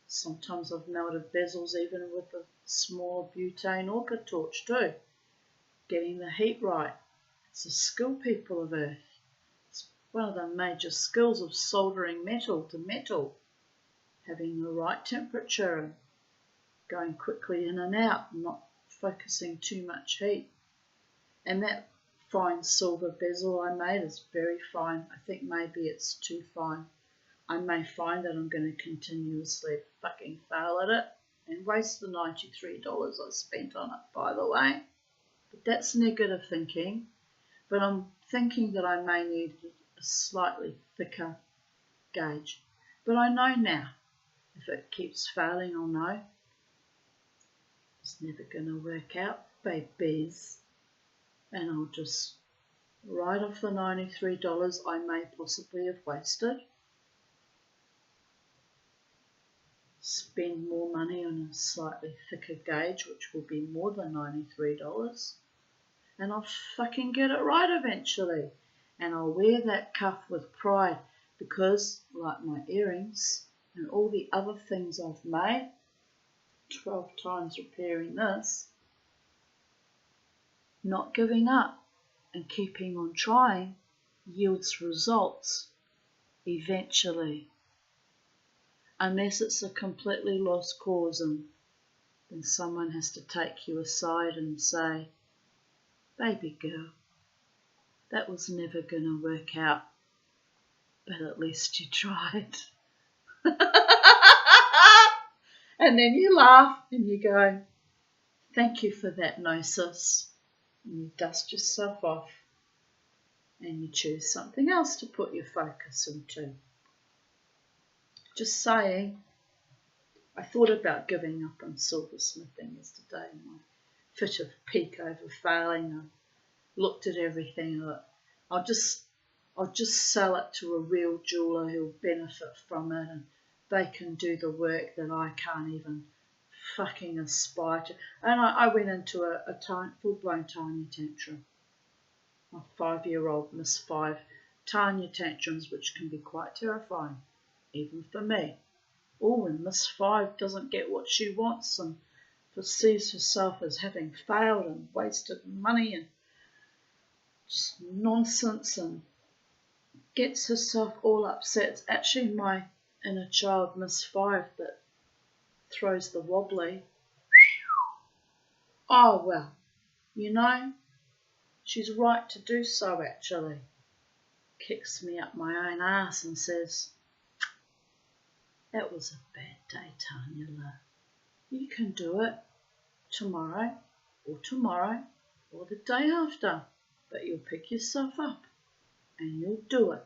sometimes I've melted bezels even with a small butane orchid torch too. Getting the heat right. It's a skill, people of Earth. It's one of the major skills of soldering metal to metal. Having the right temperature and going quickly in and out, and not focusing too much heat. And that fine silver bezel I made. It's very fine. I think maybe it's too fine. I may find that I'm going to continuously fucking fail at it and waste the $93 I spent on it, by the way. But that's negative thinking. But I'm thinking that I may need a slightly thicker gauge. But I know now, if it keeps failing, I'll know it's never going to work out, babies. And I'll just write off the $93 I may possibly have wasted, spend more money on a slightly thicker gauge, which will be more than $93, and I'll fucking get it right eventually. And I'll wear that cuff with pride because, like my earrings and all the other things I've made, 12 times repairing this, not giving up and keeping on trying yields results eventually. Unless it's a completely lost cause and then someone has to take you aside and say, baby girl, that was never going to work out, but at least you tried. And then you laugh and you go, thank you for that, nauseum. And you dust yourself off and you choose something else to put your focus into. Just saying, I thought about giving up on silversmithing yesterday in my fit of pique over failing. I looked at everything. I'll just sell it to a real jeweler who'll benefit from it, and they can do the work that I can't even fucking aspire to. And I went into a full-blown Tanya tantrum. My 5-year-old Miss 5 Tanya tantrums, which can be quite terrifying, even for me. Oh, and Miss 5 doesn't get what she wants and perceives herself as having failed and wasted money and just nonsense and gets herself all upset. It's actually my inner child, Miss 5, that throws the wobbly. Oh, well, you know, she's right to do so, actually. Kicks me up my own ass and says, that was a bad day, Tanya. You can do it tomorrow or the day after, but you'll pick yourself up and you'll do it.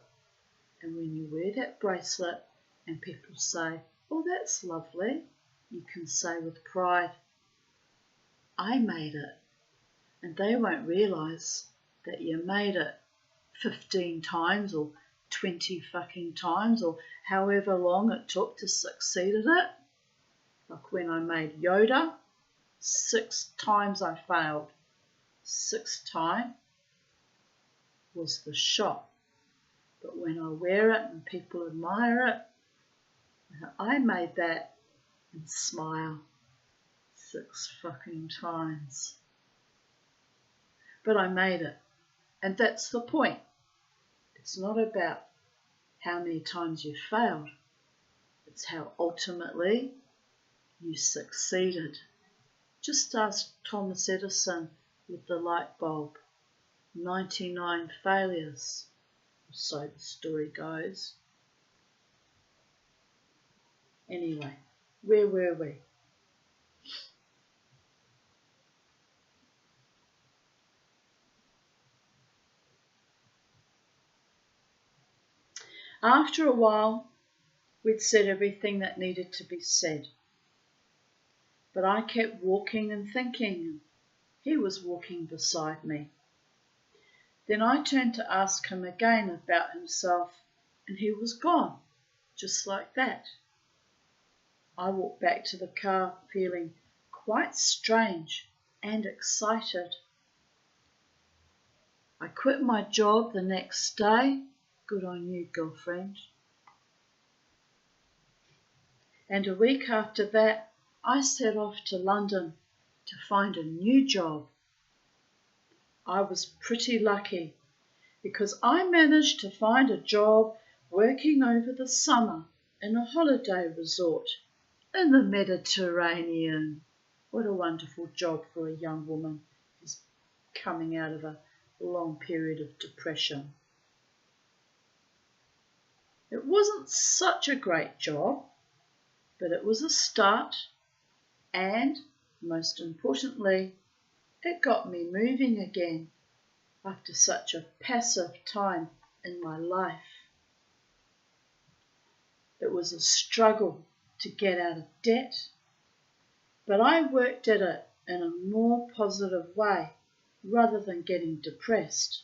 And when you wear that bracelet and people say, oh, that's lovely, you can say with pride, I made it. And they won't realise that you made it 15 times or 20 fucking times or however long it took to succeed at it. Like when I made Yoda, 6 times I failed. 6th time was the shot. But when I wear it and people admire it, I made that and smile 6 fucking times. But I made it. And that's the point. It's not about how many times you failed. It's how ultimately you succeeded. Just ask Thomas Edison with the light bulb. 99 failures. So the story goes. Anyway, where were we? After a while, we'd said everything that needed to be said. But I kept walking and thinking, and he was walking beside me. Then I turned to ask him again about himself, and he was gone, just like that. I walked back to the car feeling quite strange and excited. I quit my job the next day. Good on you, girlfriend. And a week after that, I set off to London to find a new job. I was pretty lucky because I managed to find a job working over the summer in a holiday resort in the Mediterranean. What a wonderful job for a young woman who's coming out of a long period of depression. It wasn't such a great job, but it was a start, and, most importantly, it got me moving again after such a passive time in my life. It was a struggle to get out of debt, but I worked at it in a more positive way rather than getting depressed,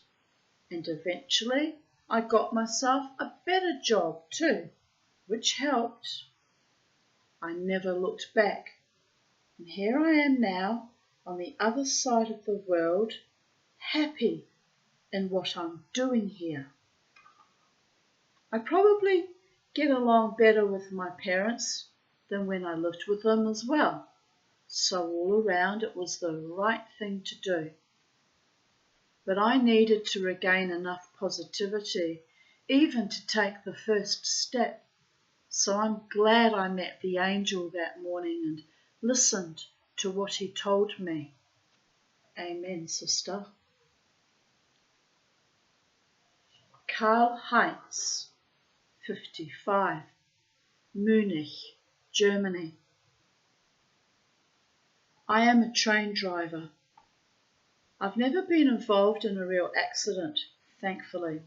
and eventually I got myself a better job too, which helped. I never looked back, and here I am now on the other side of the world, happy in what I'm doing here. I probably get along better with my parents than when I lived with them as well, so all around it was the right thing to do. But I needed to regain enough positivity even to take the first step. So I'm glad I met the angel that morning and listened to what he told me. Amen, sister. Karl-Heinz, 55, Munich, Germany. I am a train driver. I've never been involved in a real accident, thankfully,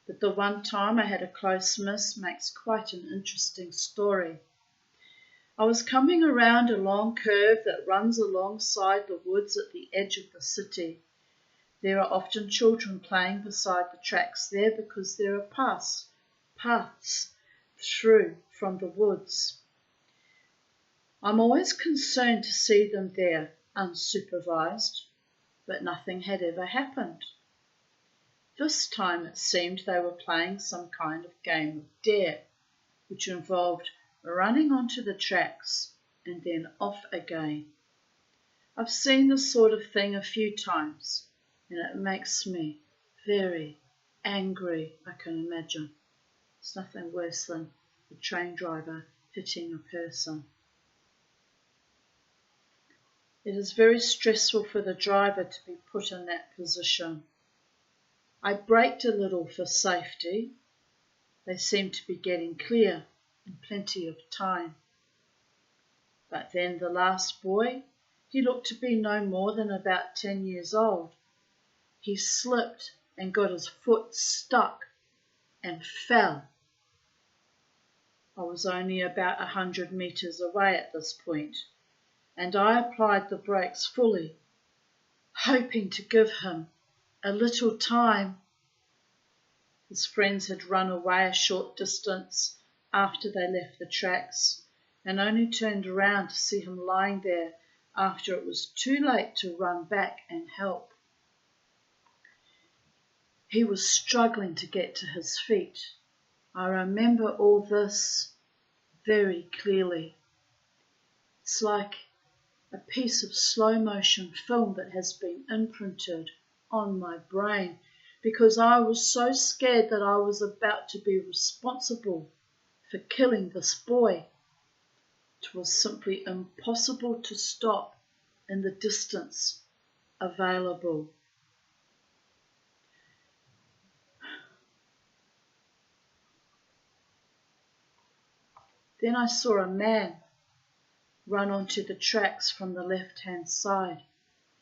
but the one time I had a close miss makes quite an interesting story. I was coming around a long curve that runs alongside the woods at the edge of the city. There are often children playing beside the tracks there because there are paths through from the woods. I'm always concerned to see them there, unsupervised, but nothing had ever happened. This time it seemed they were playing some kind of game of dare, which involved running onto the tracks and then off again. I've seen this sort of thing a few times, and it makes me very angry, I can imagine. It's nothing worse than a train driver hitting a person. It is very stressful for the driver to be put in that position. I braked a little for safety. They seemed to be getting clear in plenty of time. But then the last boy, he looked to be no more than about 10 years old. He slipped and got his foot stuck and fell. I was only about 100 metres away at this point, and I applied the brakes fully, hoping to give him a little time. His friends had run away a short distance after they left the tracks and only turned around to see him lying there after it was too late to run back and help. He was struggling to get to his feet. I remember all this very clearly. It's like a piece of slow motion film that has been imprinted on my brain because I was so scared that I was about to be responsible for killing this boy. It was simply impossible to stop in the distance available. Then I saw a man run onto the tracks from the left-hand side,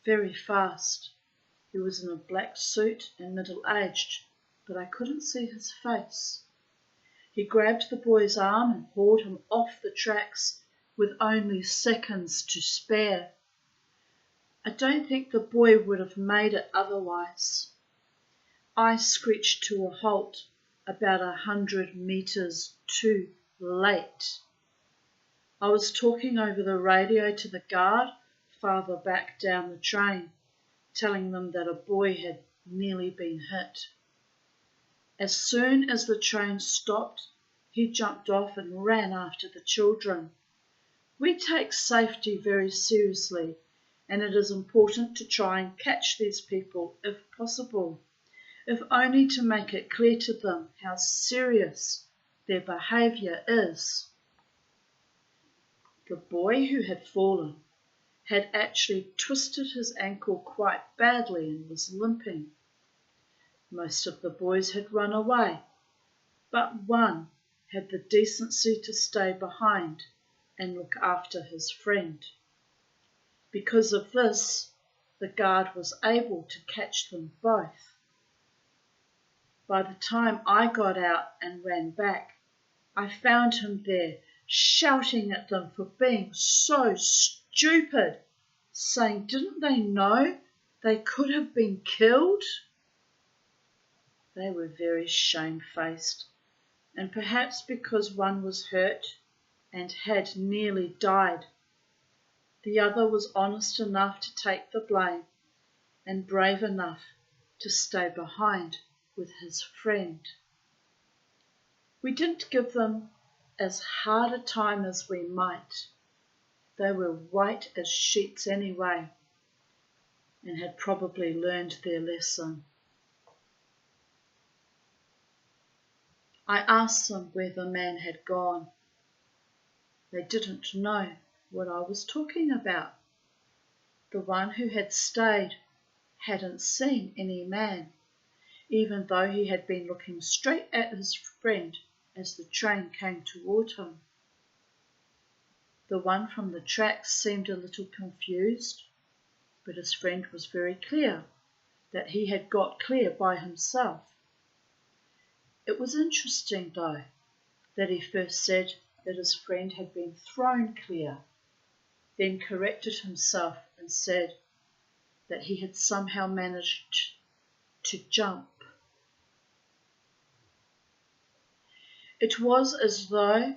very fast. He was in a black suit and middle-aged, but I couldn't see his face. He grabbed the boy's arm and hauled him off the tracks with only seconds to spare. I don't think the boy would have made it otherwise. I screeched to a halt about 100 metres too late. I was talking over the radio to the guard farther back down the train, telling them that a boy had nearly been hit. As soon as the train stopped, he jumped off and ran after the children. We take safety very seriously, and it is important to try and catch these people if possible, if only to make it clear to them how serious their behaviour is. The boy who had fallen had actually twisted his ankle quite badly and was limping. Most of the boys had run away, but one had the decency to stay behind and look after his friend. Because of this, the guard was able to catch them both. By the time I got out and ran back, I found him there shouting at them for being so stupid, saying didn't they know they could have been killed? They were very shamefaced, and perhaps because one was hurt and had nearly died, the other was honest enough to take the blame and brave enough to stay behind with his friend. We didn't give them as hard a time as we might. They were white as sheets anyway, and had probably learned their lesson. I asked them where the man had gone. They didn't know what I was talking about. The one who had stayed hadn't seen any man, even though he had been looking straight at his friend as the train came toward him. The one from the tracks seemed a little confused, but his friend was very clear that he had got clear by himself. It was interesting, though, that he first said that his friend had been thrown clear, then corrected himself and said that he had somehow managed to jump. It was as though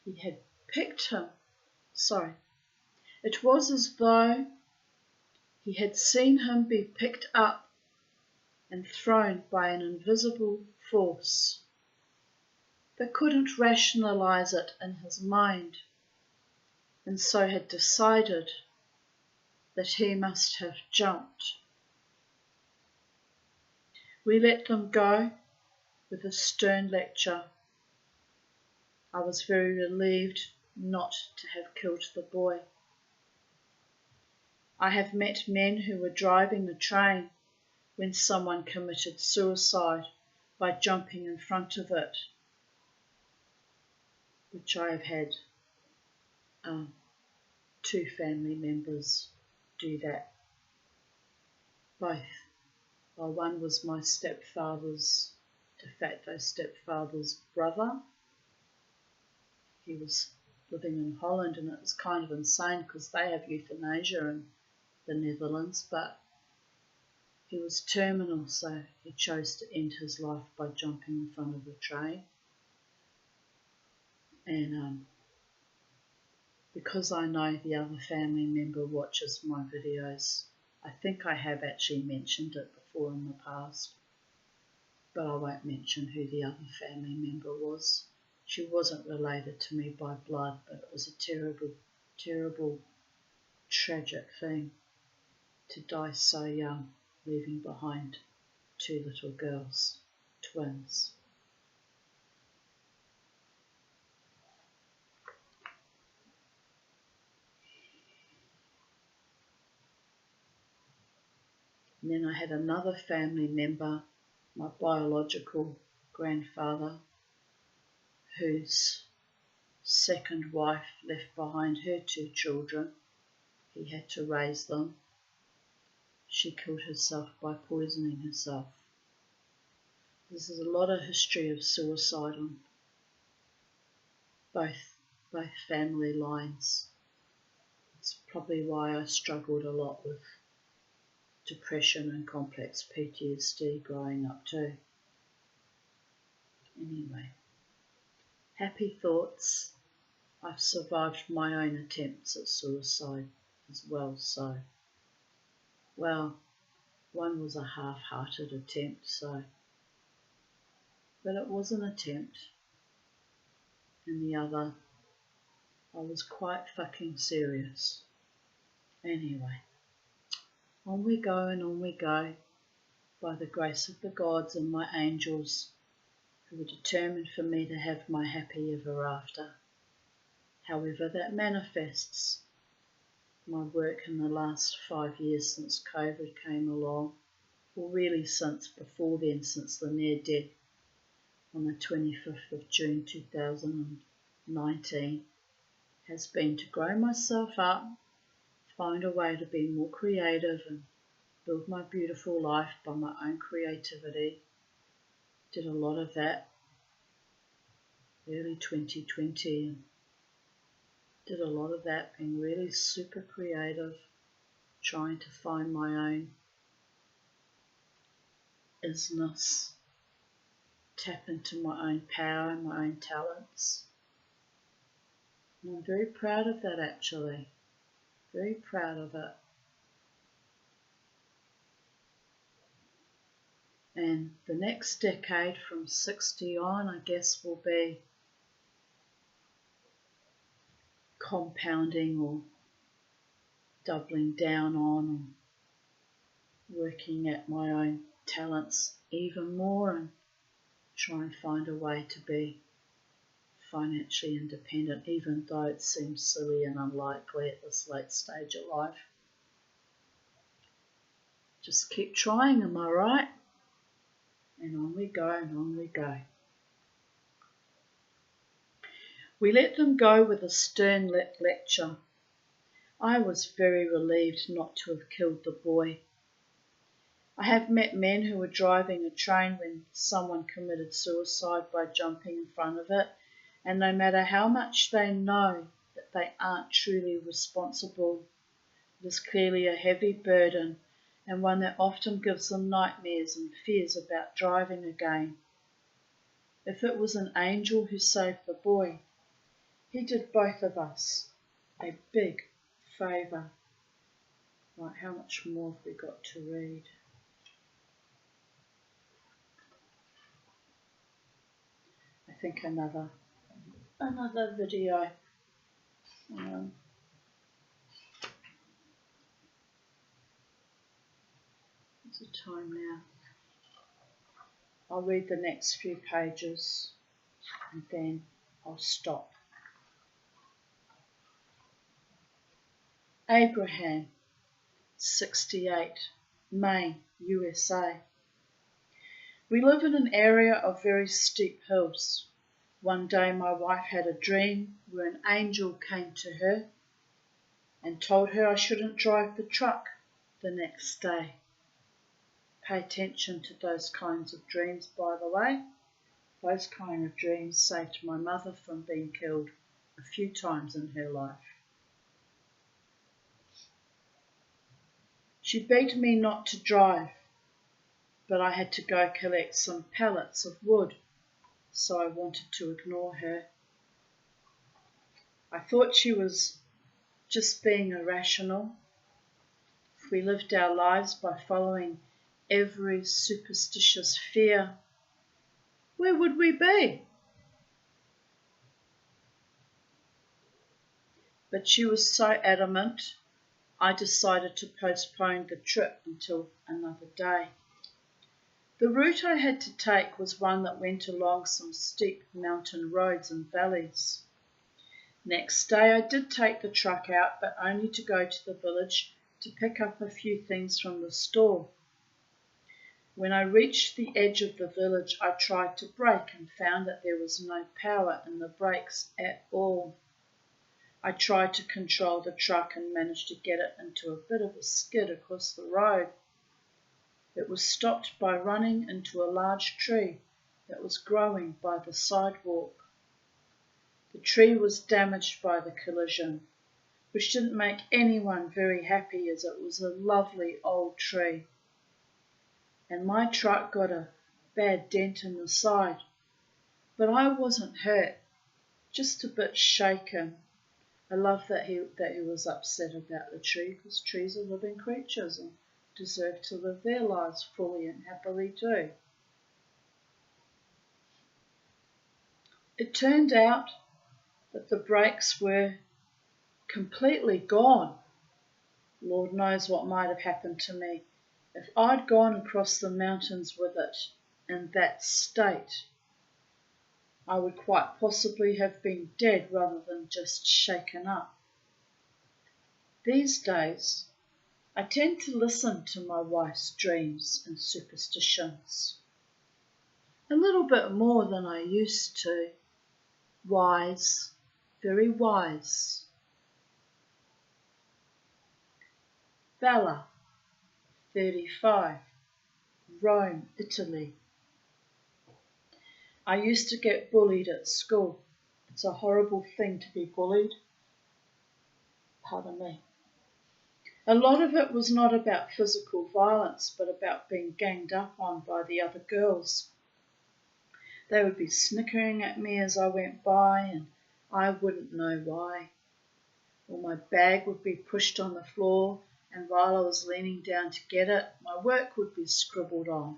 he had picked him. It was as though he had seen him be picked up and thrown by an invisible force, but couldn't rationalize it in his mind, and so had decided that he must have jumped. We let them go with a stern lecture. I was very relieved not to have killed the boy. I have met men who were driving the train when someone committed suicide by jumping in front of it, which I have had 2 family members do that. Both. Well, one was my de facto stepfather's brother. He was living in Holland, and it was kind of insane because they have euthanasia in the Netherlands, but he was terminal, so he chose to end his life by jumping in front of the train. And because I know the other family member watches my videos, I think I have actually mentioned it before in the past, but I won't mention who the other family member was. She wasn't related to me by blood, but it was a terrible, terrible, tragic thing to die so young, leaving behind 2 little girls, twins. And then I had another family member, my biological grandfather, whose second wife left behind her 2 children. He had to raise them. She killed herself by poisoning herself. This is a lot of history of suicide on both family lines. It's probably why I struggled a lot with depression and complex PTSD growing up too. Anyway, happy thoughts. I've survived my own attempts at suicide as well, so, well, one was a half-hearted attempt, but it was an attempt, and the other, I was quite fucking serious. Anyway, on we go and on we go, by the grace of the gods and my angels, who were determined for me to have my happy ever after. However that manifests. My work in the last 5 years since COVID came along or really since before then, since the near death on the 25th of June 2019, has been to grow myself up, find a way to be more creative and build my beautiful life by my own creativity. Did a lot of that early 2020 and did a lot of that, being really super creative, trying to find my own isness, tap into my own power and my own talents. And I'm very proud of that, actually. Very proud of it. And the next decade from 60 on, I guess, will be compounding or doubling down on, working at my own talents even more and try and find a way to be financially independent, even though it seems silly and unlikely at this late stage of life. Just keep trying, am I right? And on we go and on we go. We let them go with a stern lecture. I was very relieved not to have killed the boy. I have met men who were driving a train when someone committed suicide by jumping in front of it, and no matter how much they know that they aren't truly responsible, it is clearly a heavy burden and one that often gives them nightmares and fears about driving again. If it was an angel who saved the boy, he did both of us a big favour. Right, how much more have we got to read? I think another video. What's the time now? I'll read the next few pages and then I'll stop. Abraham, 68, Maine, USA. We live in an area of very steep hills. One day my wife had a dream where an angel came to her and told her I shouldn't drive the truck the next day. Pay attention to those kinds of dreams, by the way. Those kind of dreams saved my mother from being killed a few times in her life. She begged me not to drive, but I had to go collect some pallets of wood, so I wanted to ignore her. I thought she was just being irrational. If we lived our lives by following every superstitious fear, where would we be? But she was so adamant, I decided to postpone the trip until another day. The route I had to take was one that went along some steep mountain roads and valleys. Next day I did take the truck out, but only to go to the village to pick up a few things from the store. When I reached the edge of the village, I tried to brake and found that there was no power in the brakes at all. I tried to control the truck and managed to get it into a bit of a skid across the road. It was stopped by running into a large tree that was growing by the sidewalk. The tree was damaged by the collision, which didn't make anyone very happy as it was a lovely old tree. And my truck got a bad dent in the side, but I wasn't hurt, just a bit shaken. I love that he was upset about the tree, because trees are living creatures and deserve to live their lives fully and happily too. It turned out that the brakes were completely gone. Lord knows what might have happened to me if I'd gone across the mountains with it in that state. I would quite possibly have been dead rather than just shaken up. These days, I tend to listen to my wife's dreams and superstitions a little bit more than I used to. Wise, very wise. Bella, 35, Rome, Italy. I used to get bullied at school. It's a horrible thing to be bullied. Pardon me. A lot of it was not about physical violence, but about being ganged up on by the other girls. They would be snickering at me as I went by, and I wouldn't know why. Or my bag would be pushed on the floor, and while I was leaning down to get it, my work would be scribbled on.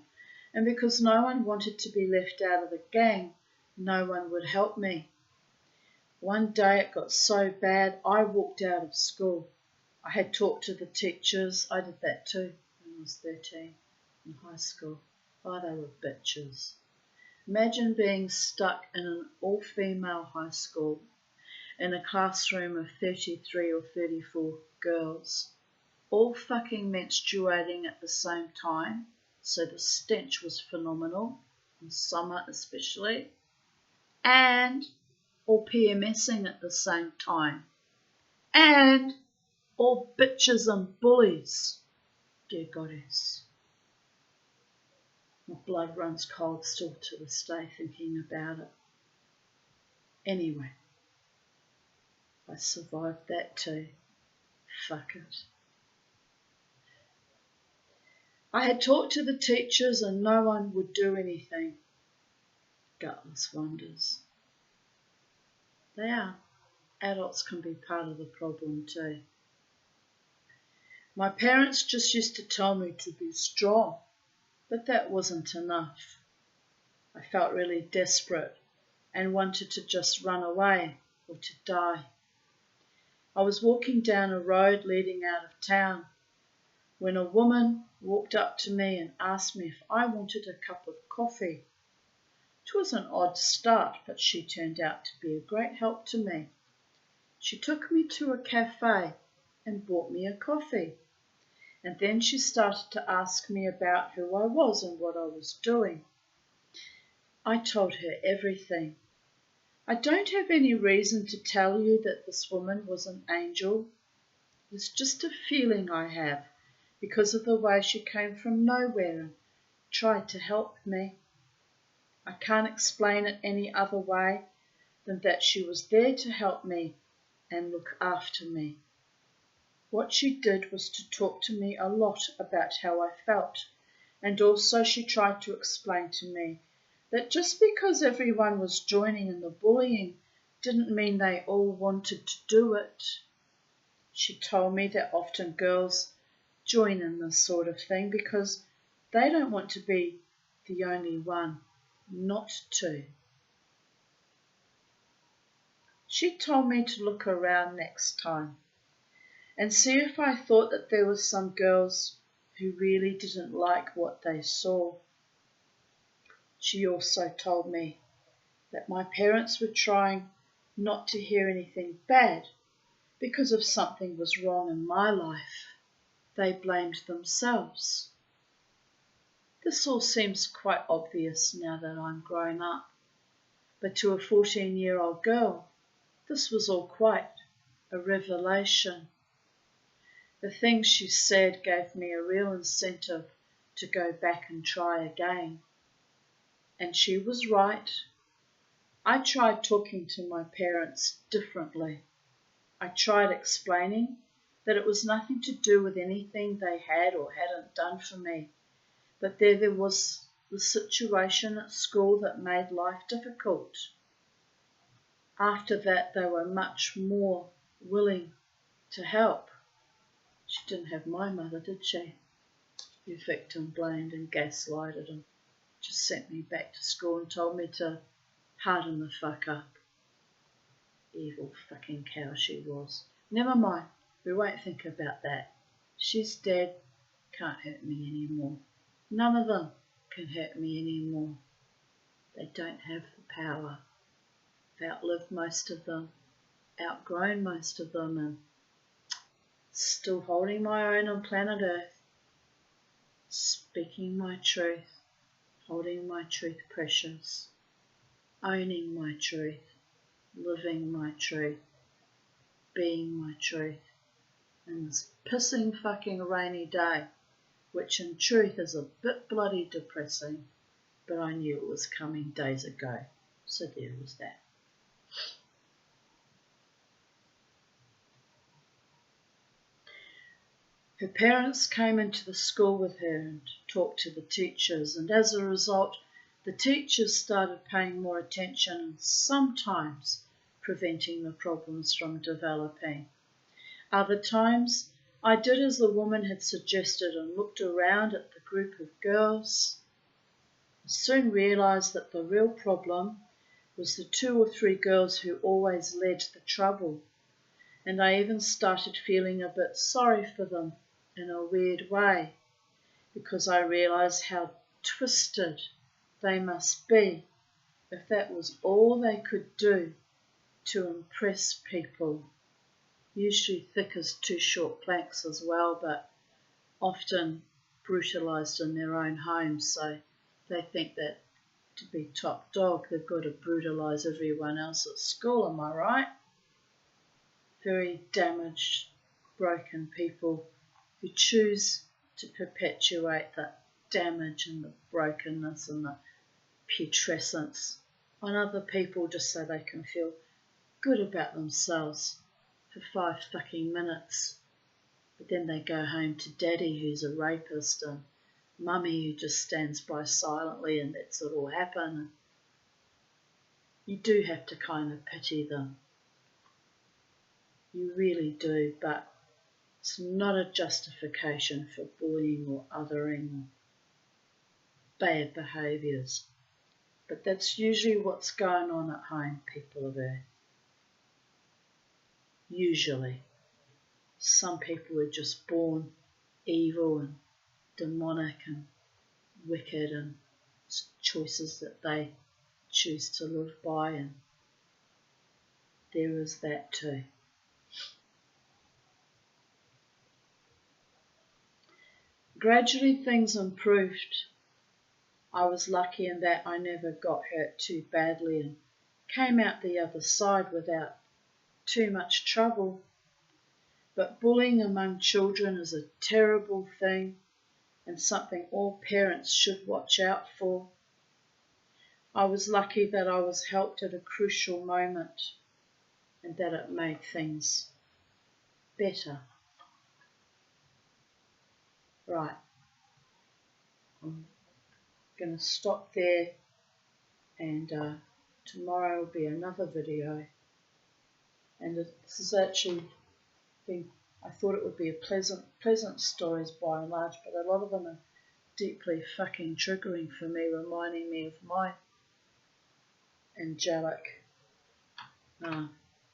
And because no one wanted to be left out of the gang, no one would help me. One day it got so bad I walked out of school. I had talked to the teachers. I did that too when I was 13 in high school. Oh, they were bitches. Imagine being stuck in an all-female high school in a classroom of 33 or 34 girls, all fucking menstruating at the same time, so the stench was phenomenal, in summer especially, and all PMSing at the same time, and all bitches and bullies. Dear Goddess. My blood runs cold still to this day thinking about it. Anyway, I survived that too. Fuck it. I had talked to the teachers and no one would do anything. Gutless wonders. They are. Adults can be part of the problem too. My parents just used to tell me to be strong, but that wasn't enough. I felt really desperate and wanted to just run away or to die. I was walking down a road leading out of town when a woman walked up to me and asked me if I wanted a cup of coffee. It was an odd start, but she turned out to be a great help to me. She took me to a cafe and bought me a coffee. And then she started to ask me about who I was and what I was doing. I told her everything. I don't have any reason to tell you that this woman was an angel. It's just a feeling I have because of the way she came from nowhere and tried to help me. I can't explain it any other way than that she was there to help me and look after me. What she did was to talk to me a lot about how I felt, and also she tried to explain to me that just because everyone was joining in the bullying didn't mean they all wanted to do it. She told me that often girls join in this sort of thing because they don't want to be the only one not to. She told me to look around next time and see if I thought that there were some girls who really didn't like what they saw. She also told me that my parents were trying not to hear anything bad because if something was wrong in my life, they blamed themselves. This all seems quite obvious now that I'm grown up, but to a 14-year-old girl, this was all quite a revelation. The things she said gave me a real incentive to go back and try again. And she was right. I tried talking to my parents differently. I tried explaining that it was nothing to do with anything they had or hadn't done for me, but there was the situation at school that made life difficult. After that, they were much more willing to help. She didn't have my mother, did she? Who victim blamed and gaslighted and just sent me back to school and told me to harden the fuck up. Evil fucking cow she was. Never mind, we won't think about that. She's dead, can't hurt me anymore. None of them can hurt me anymore. They don't have the power. I've outlived most of them, outgrown most of them, and Still holding my own on planet Earth, speaking my truth, holding my truth precious, owning my truth, living my truth, being my truth, in this pissing fucking rainy day, which in truth is a bit bloody depressing, but I knew it was coming days ago, so there was that. Her parents came into the school with her and talked to the teachers, and as a result, the teachers started paying more attention and sometimes preventing the problems from developing. Other times, I did as the woman had suggested and looked around at the group of girls. I soon realised that the real problem was the 2 or 3 girls who always led the trouble, and I even started feeling a bit sorry for them in a weird way, because I realised how twisted they must be if that was all they could do to impress people, usually thick as 2 short planks as well, but often brutalised in their own homes, so they think that to be top dog they've got to brutalise everyone else at school, am I right? Very damaged, broken people who choose to perpetuate the damage and the brokenness and the putrescence on other people just so they can feel good about themselves for 5 fucking minutes. But then they go home to daddy who's a rapist and mummy who just stands by silently and lets it all happen. You do have to kind of pity them. You really do, but it's not a justification for bullying or othering or bad behaviours. But that's usually what's going on at home, people of Earth. Usually. Some people are just born evil and demonic and wicked, and it's choices that they choose to live by, and there is that too. Gradually things improved. I was lucky in that I never got hurt too badly and came out the other side without too much trouble. But bullying among children is a terrible thing and something all parents should watch out for. I was lucky that I was helped at a crucial moment and that it made things better. Right, I'm going to stop there, and tomorrow will be another video, and this has actually been, I thought it would be a pleasant stories by and large, but a lot of them are deeply fucking triggering for me, reminding me of my angelic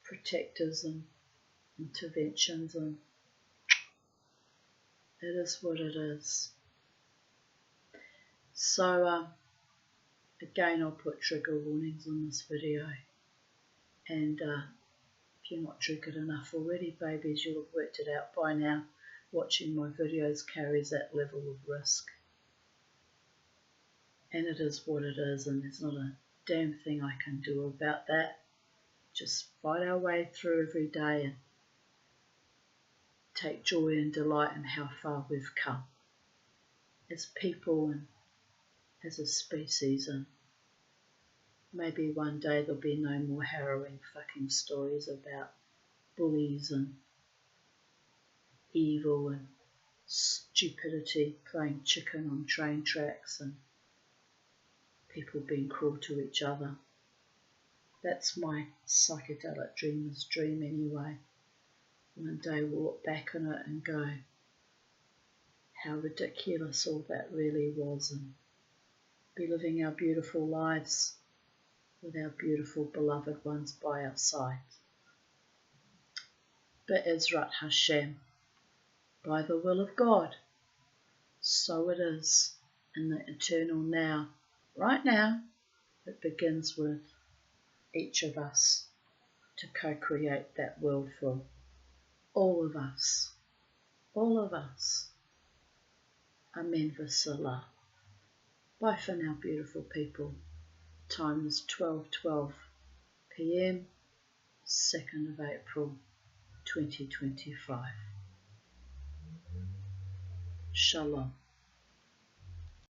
protectors and interventions, and it is what it is. So again, I'll put trigger warnings on this video, and if you're not triggered enough already, babies, you'll have worked it out by now. Watching my videos carries that level of risk, and it is what it is, and there's not a damn thing I can do about that. Just fight our way through every day and take joy and delight in how far we've come as people and as a species, and maybe one day there'll be no more harrowing fucking stories about bullies and evil and stupidity playing chicken on train tracks and people being cruel to each other. That's my psychedelic dreamer's dream anyway. One day we'll look back on it and go, how ridiculous all that really was, and be living our beautiful lives with our beautiful beloved ones by our side. Be'ezrat Hashem, by the will of God, so it is in the eternal now. Right now, it begins with each of us to co-create that world for all of us. all of us. Amen Vasala. Bye for now, beautiful people. Time is 12:12 p.m. 2nd of April 2025. Shalom.